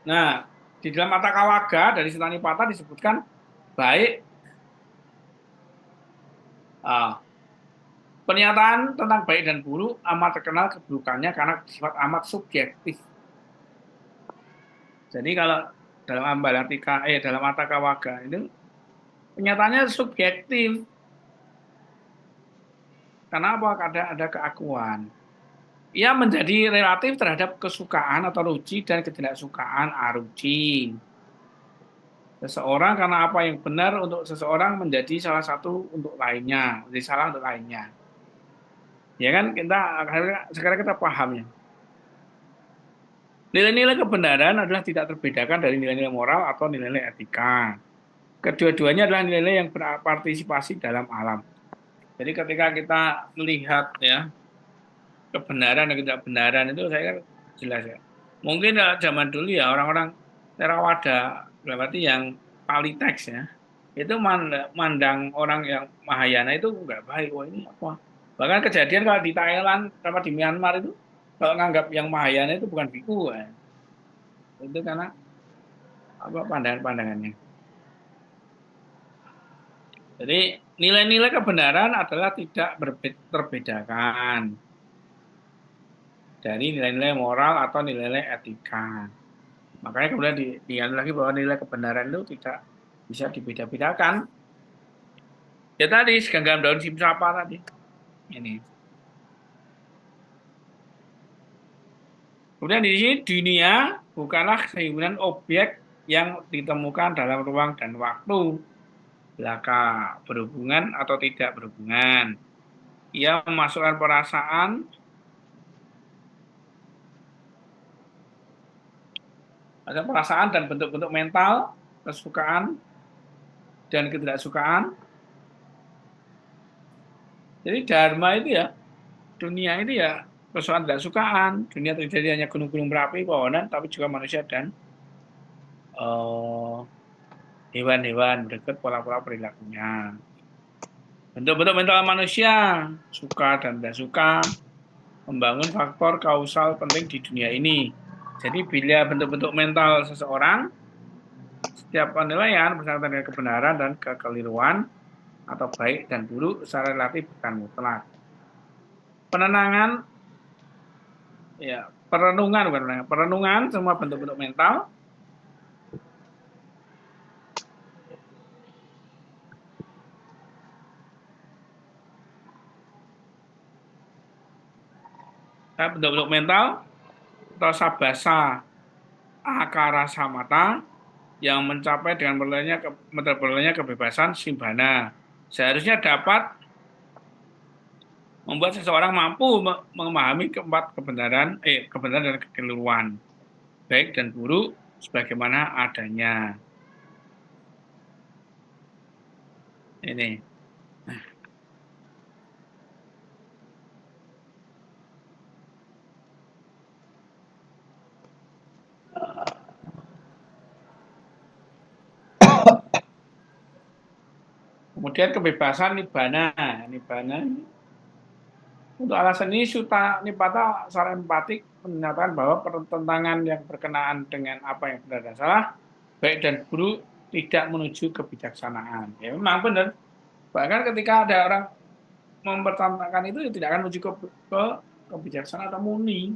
Nah, di dalam Atthakavagga dari Sutanipata disebutkan baik pernyataan tentang baik dan buruk amat terkenal keburukannya karena sifat amat subjektif. Jadi kalau dalam dalam Atthakavagga itu pernyataannya subjektif. Karena apa? Ada keakuan. Ia menjadi relatif terhadap kesukaan atau ruci dan ketidaksukaan aruci. Seseorang karena apa yang benar untuk seseorang menjadi salah satu untuk lainnya, menjadi salah untuk lainnya. Ya kan sekarang kita paham ya. Nilai-nilai kebenaran adalah tidak terbedakan dari nilai-nilai moral atau nilai-nilai etika. Kedua-duanya adalah nilai-nilai yang berpartisipasi dalam alam. Jadi ketika kita melihat ya kebenaran dan ketidakbenaran itu saya kan jelas ya. Mungkin zaman dulu ya orang-orang Theravada, berarti yang Paliteks ya, itu mandang orang yang Mahayana itu nggak baik. Wah ini apa? Bahkan kejadian kalau di Thailand sama di Myanmar itu kalau nganggap yang Mahayana itu bukan biku ya. Itu karena apa pandangan-pandangannya. Jadi nilai-nilai kebenaran adalah tidak terbedakan dari nilai-nilai moral atau nilai-nilai etika. Makanya kemudian diingat lagi bahwa nilai kebenaran itu tidak bisa dibeda-bedakan. Ya tadi segenggam daun simsapa tadi. Ini. Kemudian di sini dunia bukanlah kehimpunan objek yang ditemukan dalam ruang dan waktu. Belaka berhubungan atau tidak berhubungan. Ia memasukkan perasaan ada perasaan dan bentuk-bentuk mental, kesukaan dan ketidaksukaan. Jadi dharma itu ya, dunia itu ya persoalan tidak sukaan. Dunia terjadi hanya gunung-gunung berapi, pepohonan, tapi juga manusia dan hewan-hewan berikut pola-pola perilakunya. Bentuk-bentuk mental manusia, suka dan tidak suka, membangun faktor kausal penting di dunia ini. Jadi bila bentuk-bentuk mental seseorang, setiap penilaian bersangkutan dengan kebenaran dan kekeliruan atau baik dan buruk secara relatif bukan mutlak. Penenangan, ya perenungan bukan penenangan, perenungan semua bentuk-bentuk mental bentuk-bentuk mental atau sabasa akara samata yang mencapai dengan memperolehnya kebebasan simbana seharusnya dapat membuat seseorang mampu memahami keempat kebenaran dan kekeliruan baik dan buruk sebagaimana adanya. Ini kemudian kebebasan nibbana. Untuk alasan ini Sutta Nipata secara empatik menyatakan bahwa pertentangan yang berkenaan dengan apa yang benar dan salah, baik dan buruk, tidak menuju kebijaksanaan. Ya memang benar. Bahkan ketika ada orang mempertentangkan itu, ya tidak akan menuju ke kebijaksanaan atau murni.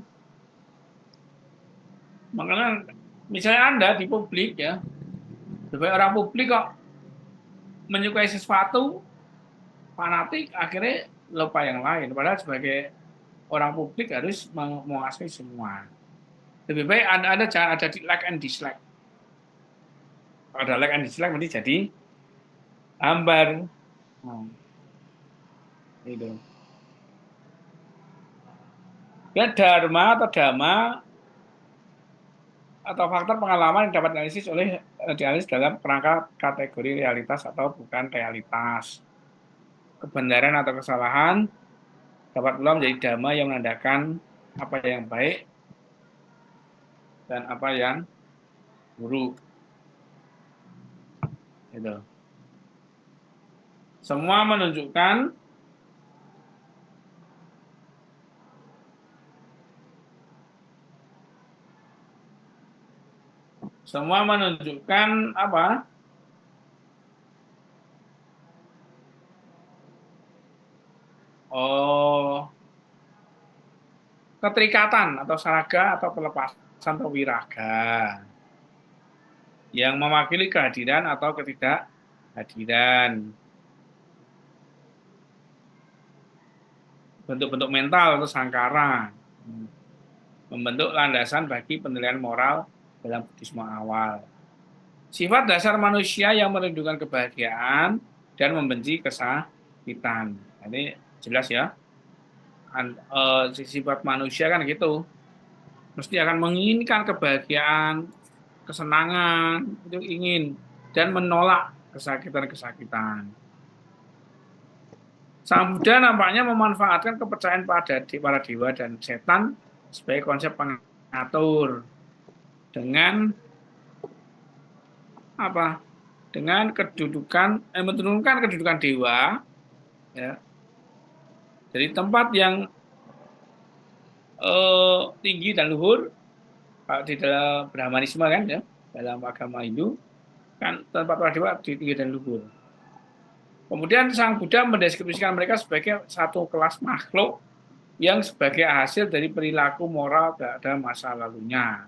Makanya misalnya Anda di publik ya, sebagai orang publik kok menyukai sesuatu, fanatik, akhirnya lupa yang lain. Padahal sebagai orang publik harus menguasai semua. Lebih baik Anda jangan ada like and dislike. Kalau ada like and dislike nanti jadi hambar. Itu. Ya dharma atau dhamma atau faktor pengalaman yang dapat dianalisis dalam kerangka kategori realitas atau bukan realitas. Kebenaran atau kesalahan dapat pula menjadi dhamma yang menandakan apa yang baik dan apa yang buruk. Itu. Semua menunjukkan apa? Keterikatan atau saraga atau pelepasan atau wiraga yang mewakili kehadiran atau ketidakhadiran. Bentuk-bentuk mental atau sangkara membentuk landasan bagi penilaian moral dalam Buddhisme awal. Sifat dasar manusia yang merindukan kebahagiaan dan membenci kesakitan. Ini jelas ya. Sifat manusia kan gitu. Mesti akan menginginkan kebahagiaan, kesenangan, itu ingin, dan menolak kesakitan-kesakitan. Sang Buddha nampaknya memanfaatkan kepercayaan pada para dewa dan setan sebagai konsep pengatur dengan apa? Dengan menurunkan kedudukan dewa, ya, dari tempat yang tinggi dan luhur di dalam Brahmanisme kan ya, dalam agama Hindu kan tempat para dewa tinggi dan luhur. Kemudian Sang Buddha mendeskripsikan mereka sebagai satu kelas makhluk yang sebagai hasil dari perilaku moral pada masa lalunya.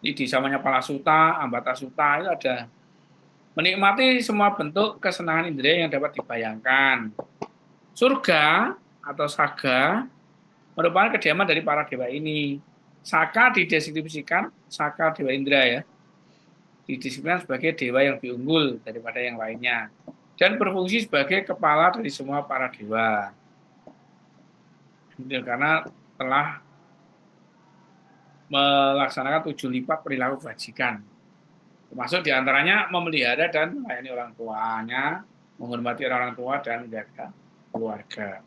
Di zamannya Palasuta, Ambatasuta itu ada menikmati semua bentuk kesenangan indera yang dapat dibayangkan. Surga atau saga merupakan kediaman dari para dewa ini. Saka dideskripsikan, Saka Dewa Indra ya, dideskripsikan sebagai dewa yang lebih unggul daripada yang lainnya dan berfungsi sebagai kepala dari semua para dewa. Karena telah melaksanakan 7 lipat perilaku kebajikan, termasuk diantaranya memelihara dan melayani orang tuanya, menghormati orang tua dan menjaga keluarga.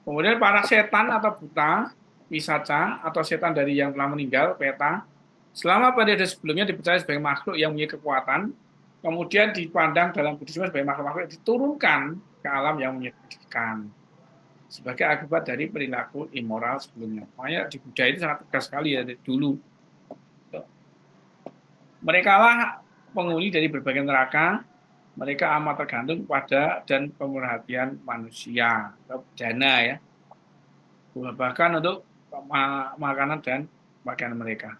Kemudian para setan atau buta, pisaca atau setan dari yang telah meninggal, peta, selama periode sebelumnya dipercaya sebagai makhluk yang memiliki kekuatan, kemudian dipandang dalam Buddhisme sebagai makhluk-makhluk yang diturunkan ke alam yang menyedihkan sebagai akibat dari perilaku immoral sebelumnya. Makanya di Buddha itu sangat tegas sekali ya dari dulu. Mereka lah penghuni dari berbagai neraka, mereka amat tergantung pada dan pemerhatian manusia, dana ya, bahkan untuk makanan dan pakaian mereka.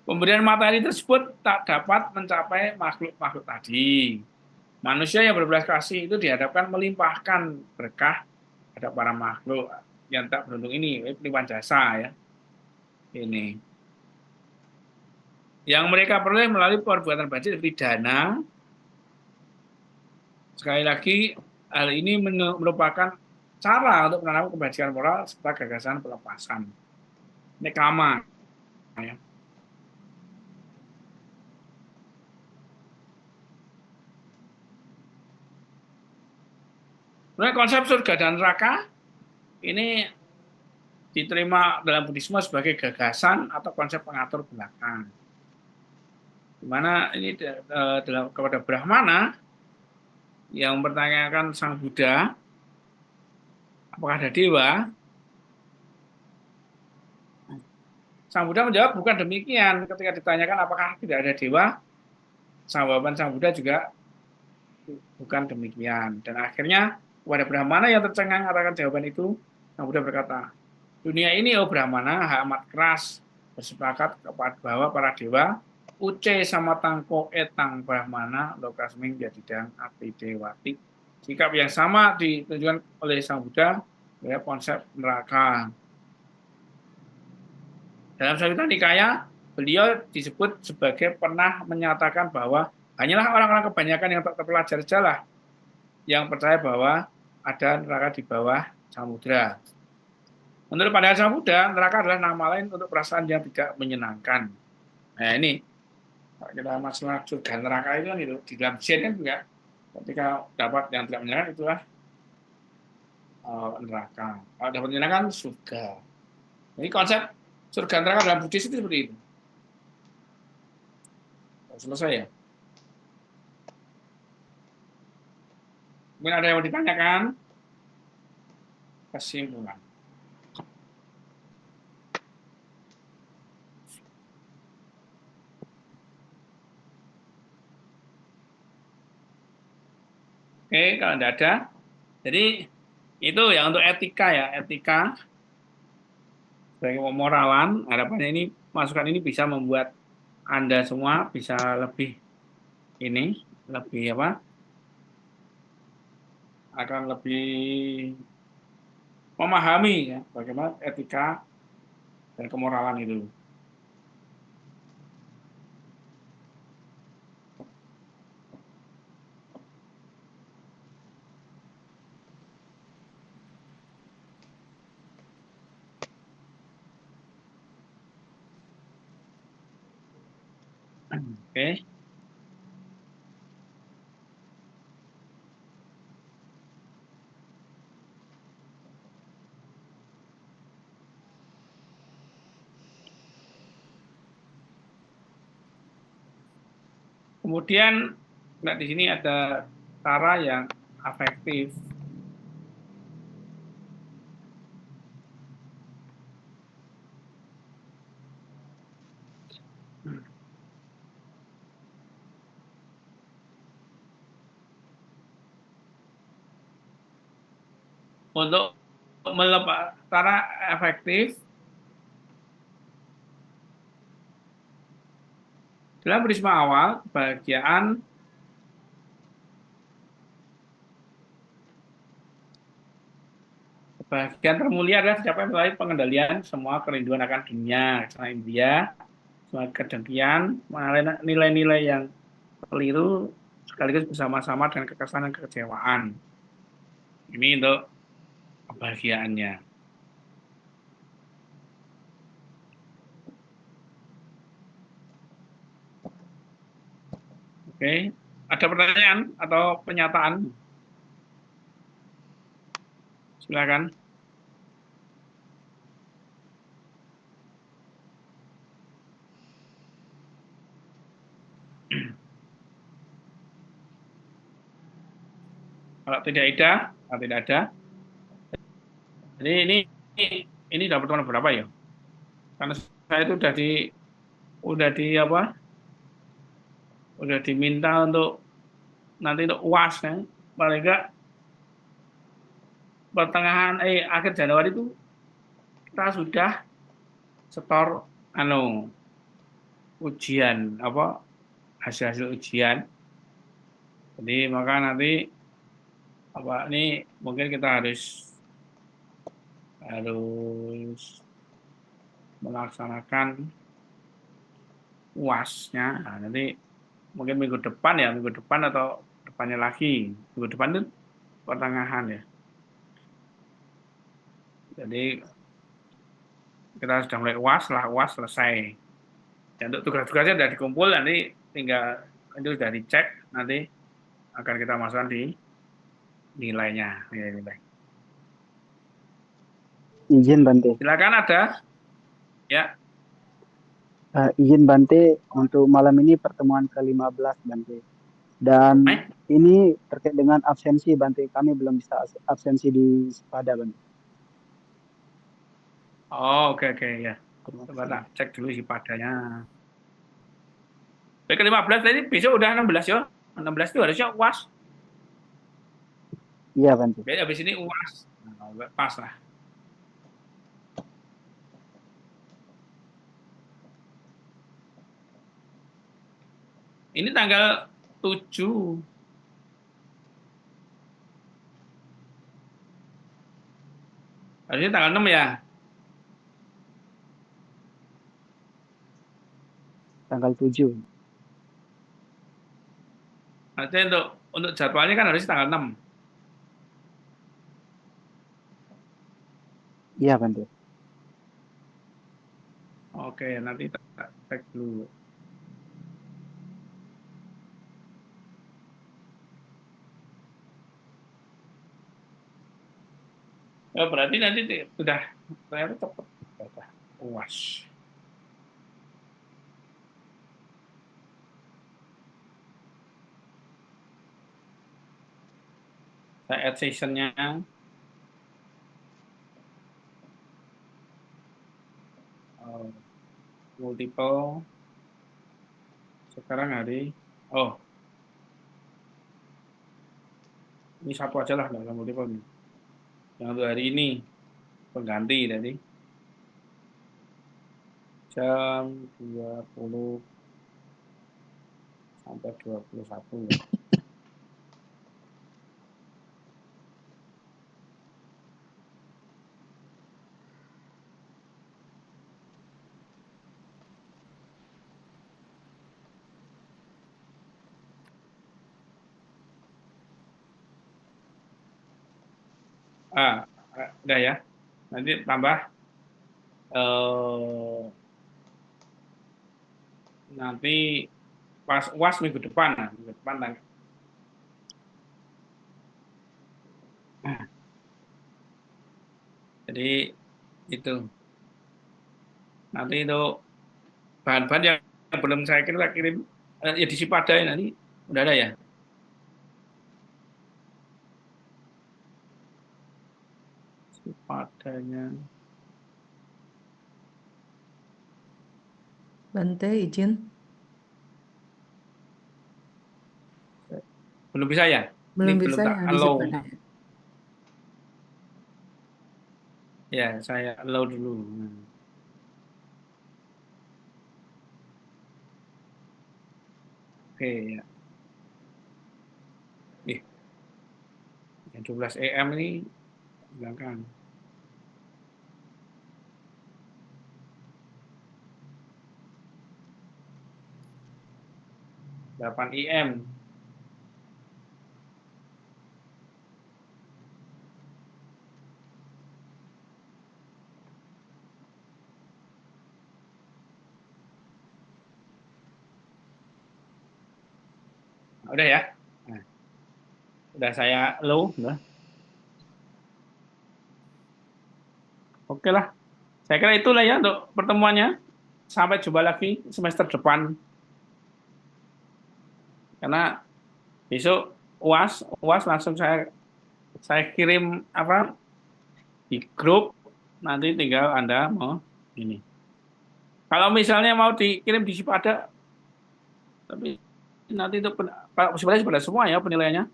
Pemberian materi tersebut tak dapat mencapai makhluk-makhluk tadi. Manusia yang berbelas kasih itu dihadapkan melimpahkan berkah pada para makhluk yang tak beruntung ini, limpahan jasa ya. Ini. Yang mereka peroleh melalui perbuatan baik seperti dana. Sekali lagi, hal ini merupakan cara untuk menanam kebajikan moral serta gagasan pelepasan. Nekama. Ya. Kemudian konsep surga dan neraka ini diterima dalam Buddhisme sebagai gagasan atau konsep pengatur belakang. Di mana ini dalam kepada Brahmana yang mempertanyakan Sang Buddha, apakah ada dewa? Sang Buddha menjawab bukan demikian. Ketika ditanyakan apakah tidak ada dewa, jawaban Sang Buddha juga bukan demikian. Dan akhirnya kepada Brahmana yang tercengang akan jawaban itu, Sang Buddha berkata, dunia ini, oh Brahmana, amat keras bersepakat bahwa para dewa uce sama tangko etang Brahmana lokasming jadidang ati dewati. Sikap yang sama ditunjukkan oleh Sang Buddha ya, konsep neraka. Dalam Samyutta Nikaya, beliau disebut sebagai pernah menyatakan bahwa hanyalah orang-orang kebanyakan yang tak terpelajar saja yang percaya bahwa ada neraka di bawah samudra. Menurut pandangan Sang Buddha, neraka adalah nama lain untuk perasaan yang tidak menyenangkan. Nah ini, kita masalah surga neraka itu kan itu di dalam Zen kan juga ketika dapat yang tidak menyenangkan itulah neraka. Kalau dapat menyenangkan surga. Ini konsep surga neraka dalam Buddhis itu seperti itu. Selesai ya. Mungkin ada yang mau ditanyakan? Kesimpulan. Oke, kalau tidak ada. Jadi itu ya untuk etika ya, etika sebagai moralan. Harapannya ini masukan ini bisa membuat Anda semua bisa lebih akan lebih memahami ya bagaimana etika dan kemoralan itu. Oke. Kemudian di sini ada cara yang afektif. Untuk melepas cara efektif dalam prisma awal, kebahagiaan termulia adalah dicapai melalui pengendalian semua kerinduan akan dunia, kesalahan India, semua kedengkian, nilai-nilai yang keliru sekaligus bersama-sama dengan kekesalan dan kekecewaan. Ini untuk kebahagiaannya. Oke, ada pertanyaan atau pernyataan? Silakan. Kalau tidak ada. Jadi ini dapat pertemuan berapa ya? Karena saya itu udah diminta untuk nanti untuk UAS ya. Paling enggak akhir Januari itu kita sudah setor ujian hasil ujian. Jadi maka nanti ini mungkin kita harus melaksanakan UAS-nya. Nah, nanti mungkin minggu depan atau depannya lagi. Minggu depan itu pertengahan ya. Jadi kita sudah mulai UAS, setelah UAS selesai. Dan untuk tugas-tugasnya sudah dikumpul, nanti tinggal itu sudah dicek, nanti akan kita masukkan di nilai-nilai. Izin Bante. Silakan ada. Ya. Izin Bante untuk malam ini pertemuan ke-15 Bante. Dan ini terkait dengan absensi Bante. Kami belum bisa absensi di Sepada Bante. Oh, oke ya. Coba tak cek dulu padanya. Ke-15 tadi besok udah 16 ya. 16 itu harusnya UAS. Iya Bante. Habis ini UAS. Nah, pas lah. Ini tanggal 7. Harusnya tanggal 6 ya. Tanggal 7. Artinya untuk jadwalnya kan harusnya tanggal 6. Iya Bante. Oke, nanti kita cek dulu. Oh, berarti nanti sudah ternyata cepat. UAS. Saya add session-nya. Multiple. Sekarang ini satu aja lah, nggak multiple. Yang untuk hari ini pengganti tadi jam 20 sampai 21. Udah ya. Nanti tambah nanti pas UAS minggu depan. Minggu depan jadi itu. Nanti itu bahan-bahan yang belum saya kirim ya di Sipadai nanti udah ada ya. Sipadanya. Bante izin. Belum bisa ya? Belum Ini belum bisa tak yang di allow. Cipadai. Ya, saya allow dulu. Oke ya. Jam 12 AM ini bilangkan. Delapan IM. Udah ya. Nah, udah saya low. Udah. Oke lah. Saya kira itulah ya untuk pertemuannya. Sampai jumpa lagi semester depan. Karena besok UAS langsung saya kirim apa di grup. Nanti tinggal Anda mau ini. Kalau misalnya mau dikirim di Sipada, tapi nanti itu sebenarnya pada semua ya penilaiannya.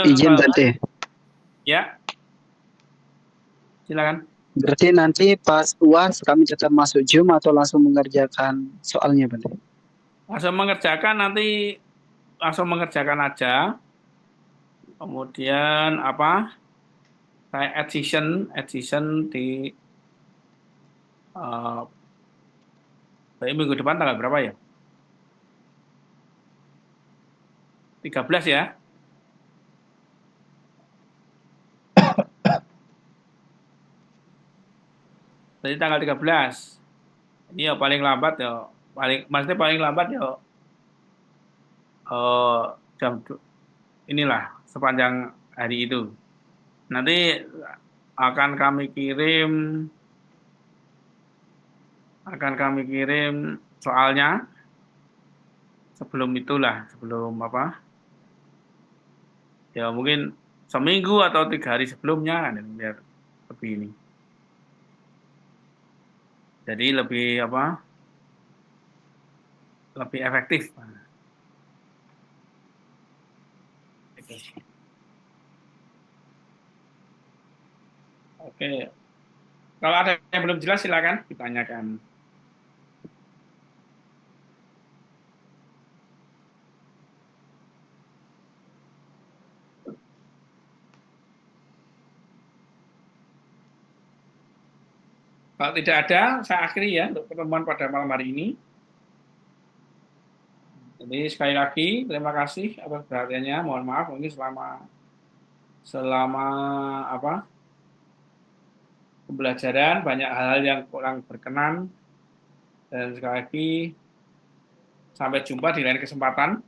Izin Bante. Ya, silakan. Berarti nanti pas UAS kami tetap masuk Zoom atau langsung mengerjakan soalnya Bante? Langsung mengerjakan aja. Kemudian apa? Saya add session di minggu depan tanggal berapa ya? 13 ya. Jadi tanggal 13. Ini ya paling lambat ya, maksudnya paling lambat ya jam inilah sepanjang hari itu. Nanti akan kami kirim soalnya sebelum apa? Ya mungkin seminggu atau 3 hari sebelumnya kan biar lebih ini. Jadi lebih apa? Lebih efektif. Oke. Kalau ada yang belum jelas silakan ditanyakan. Kalau tidak ada, saya akhiri ya untuk pertemuan pada malam hari ini. Jadi sekali lagi terima kasih atas perhatiannya. Mohon maaf mungkin selama apa pembelajaran banyak hal yang kurang berkenan. Dan sekali lagi sampai jumpa di lain kesempatan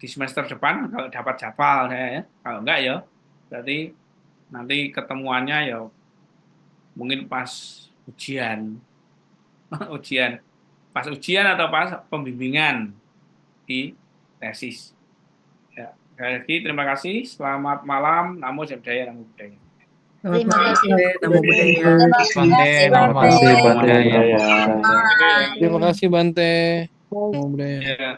di semester depan kalau dapat jadwal saya ya. Kalau enggak ya berarti nanti ketemuannya ya mungkin pas ujian. Pas ujian atau pas pembimbingan di tesis. Ya, sekali lagi terima kasih. Selamat malam. Namo Buddhaya, Namo Buddhaya. Terima kasih. Namo Buddhaya. Terima kasih Bante. Namo Buddhaya. Terima kasih Bante. Namo Buddhaya. Ya.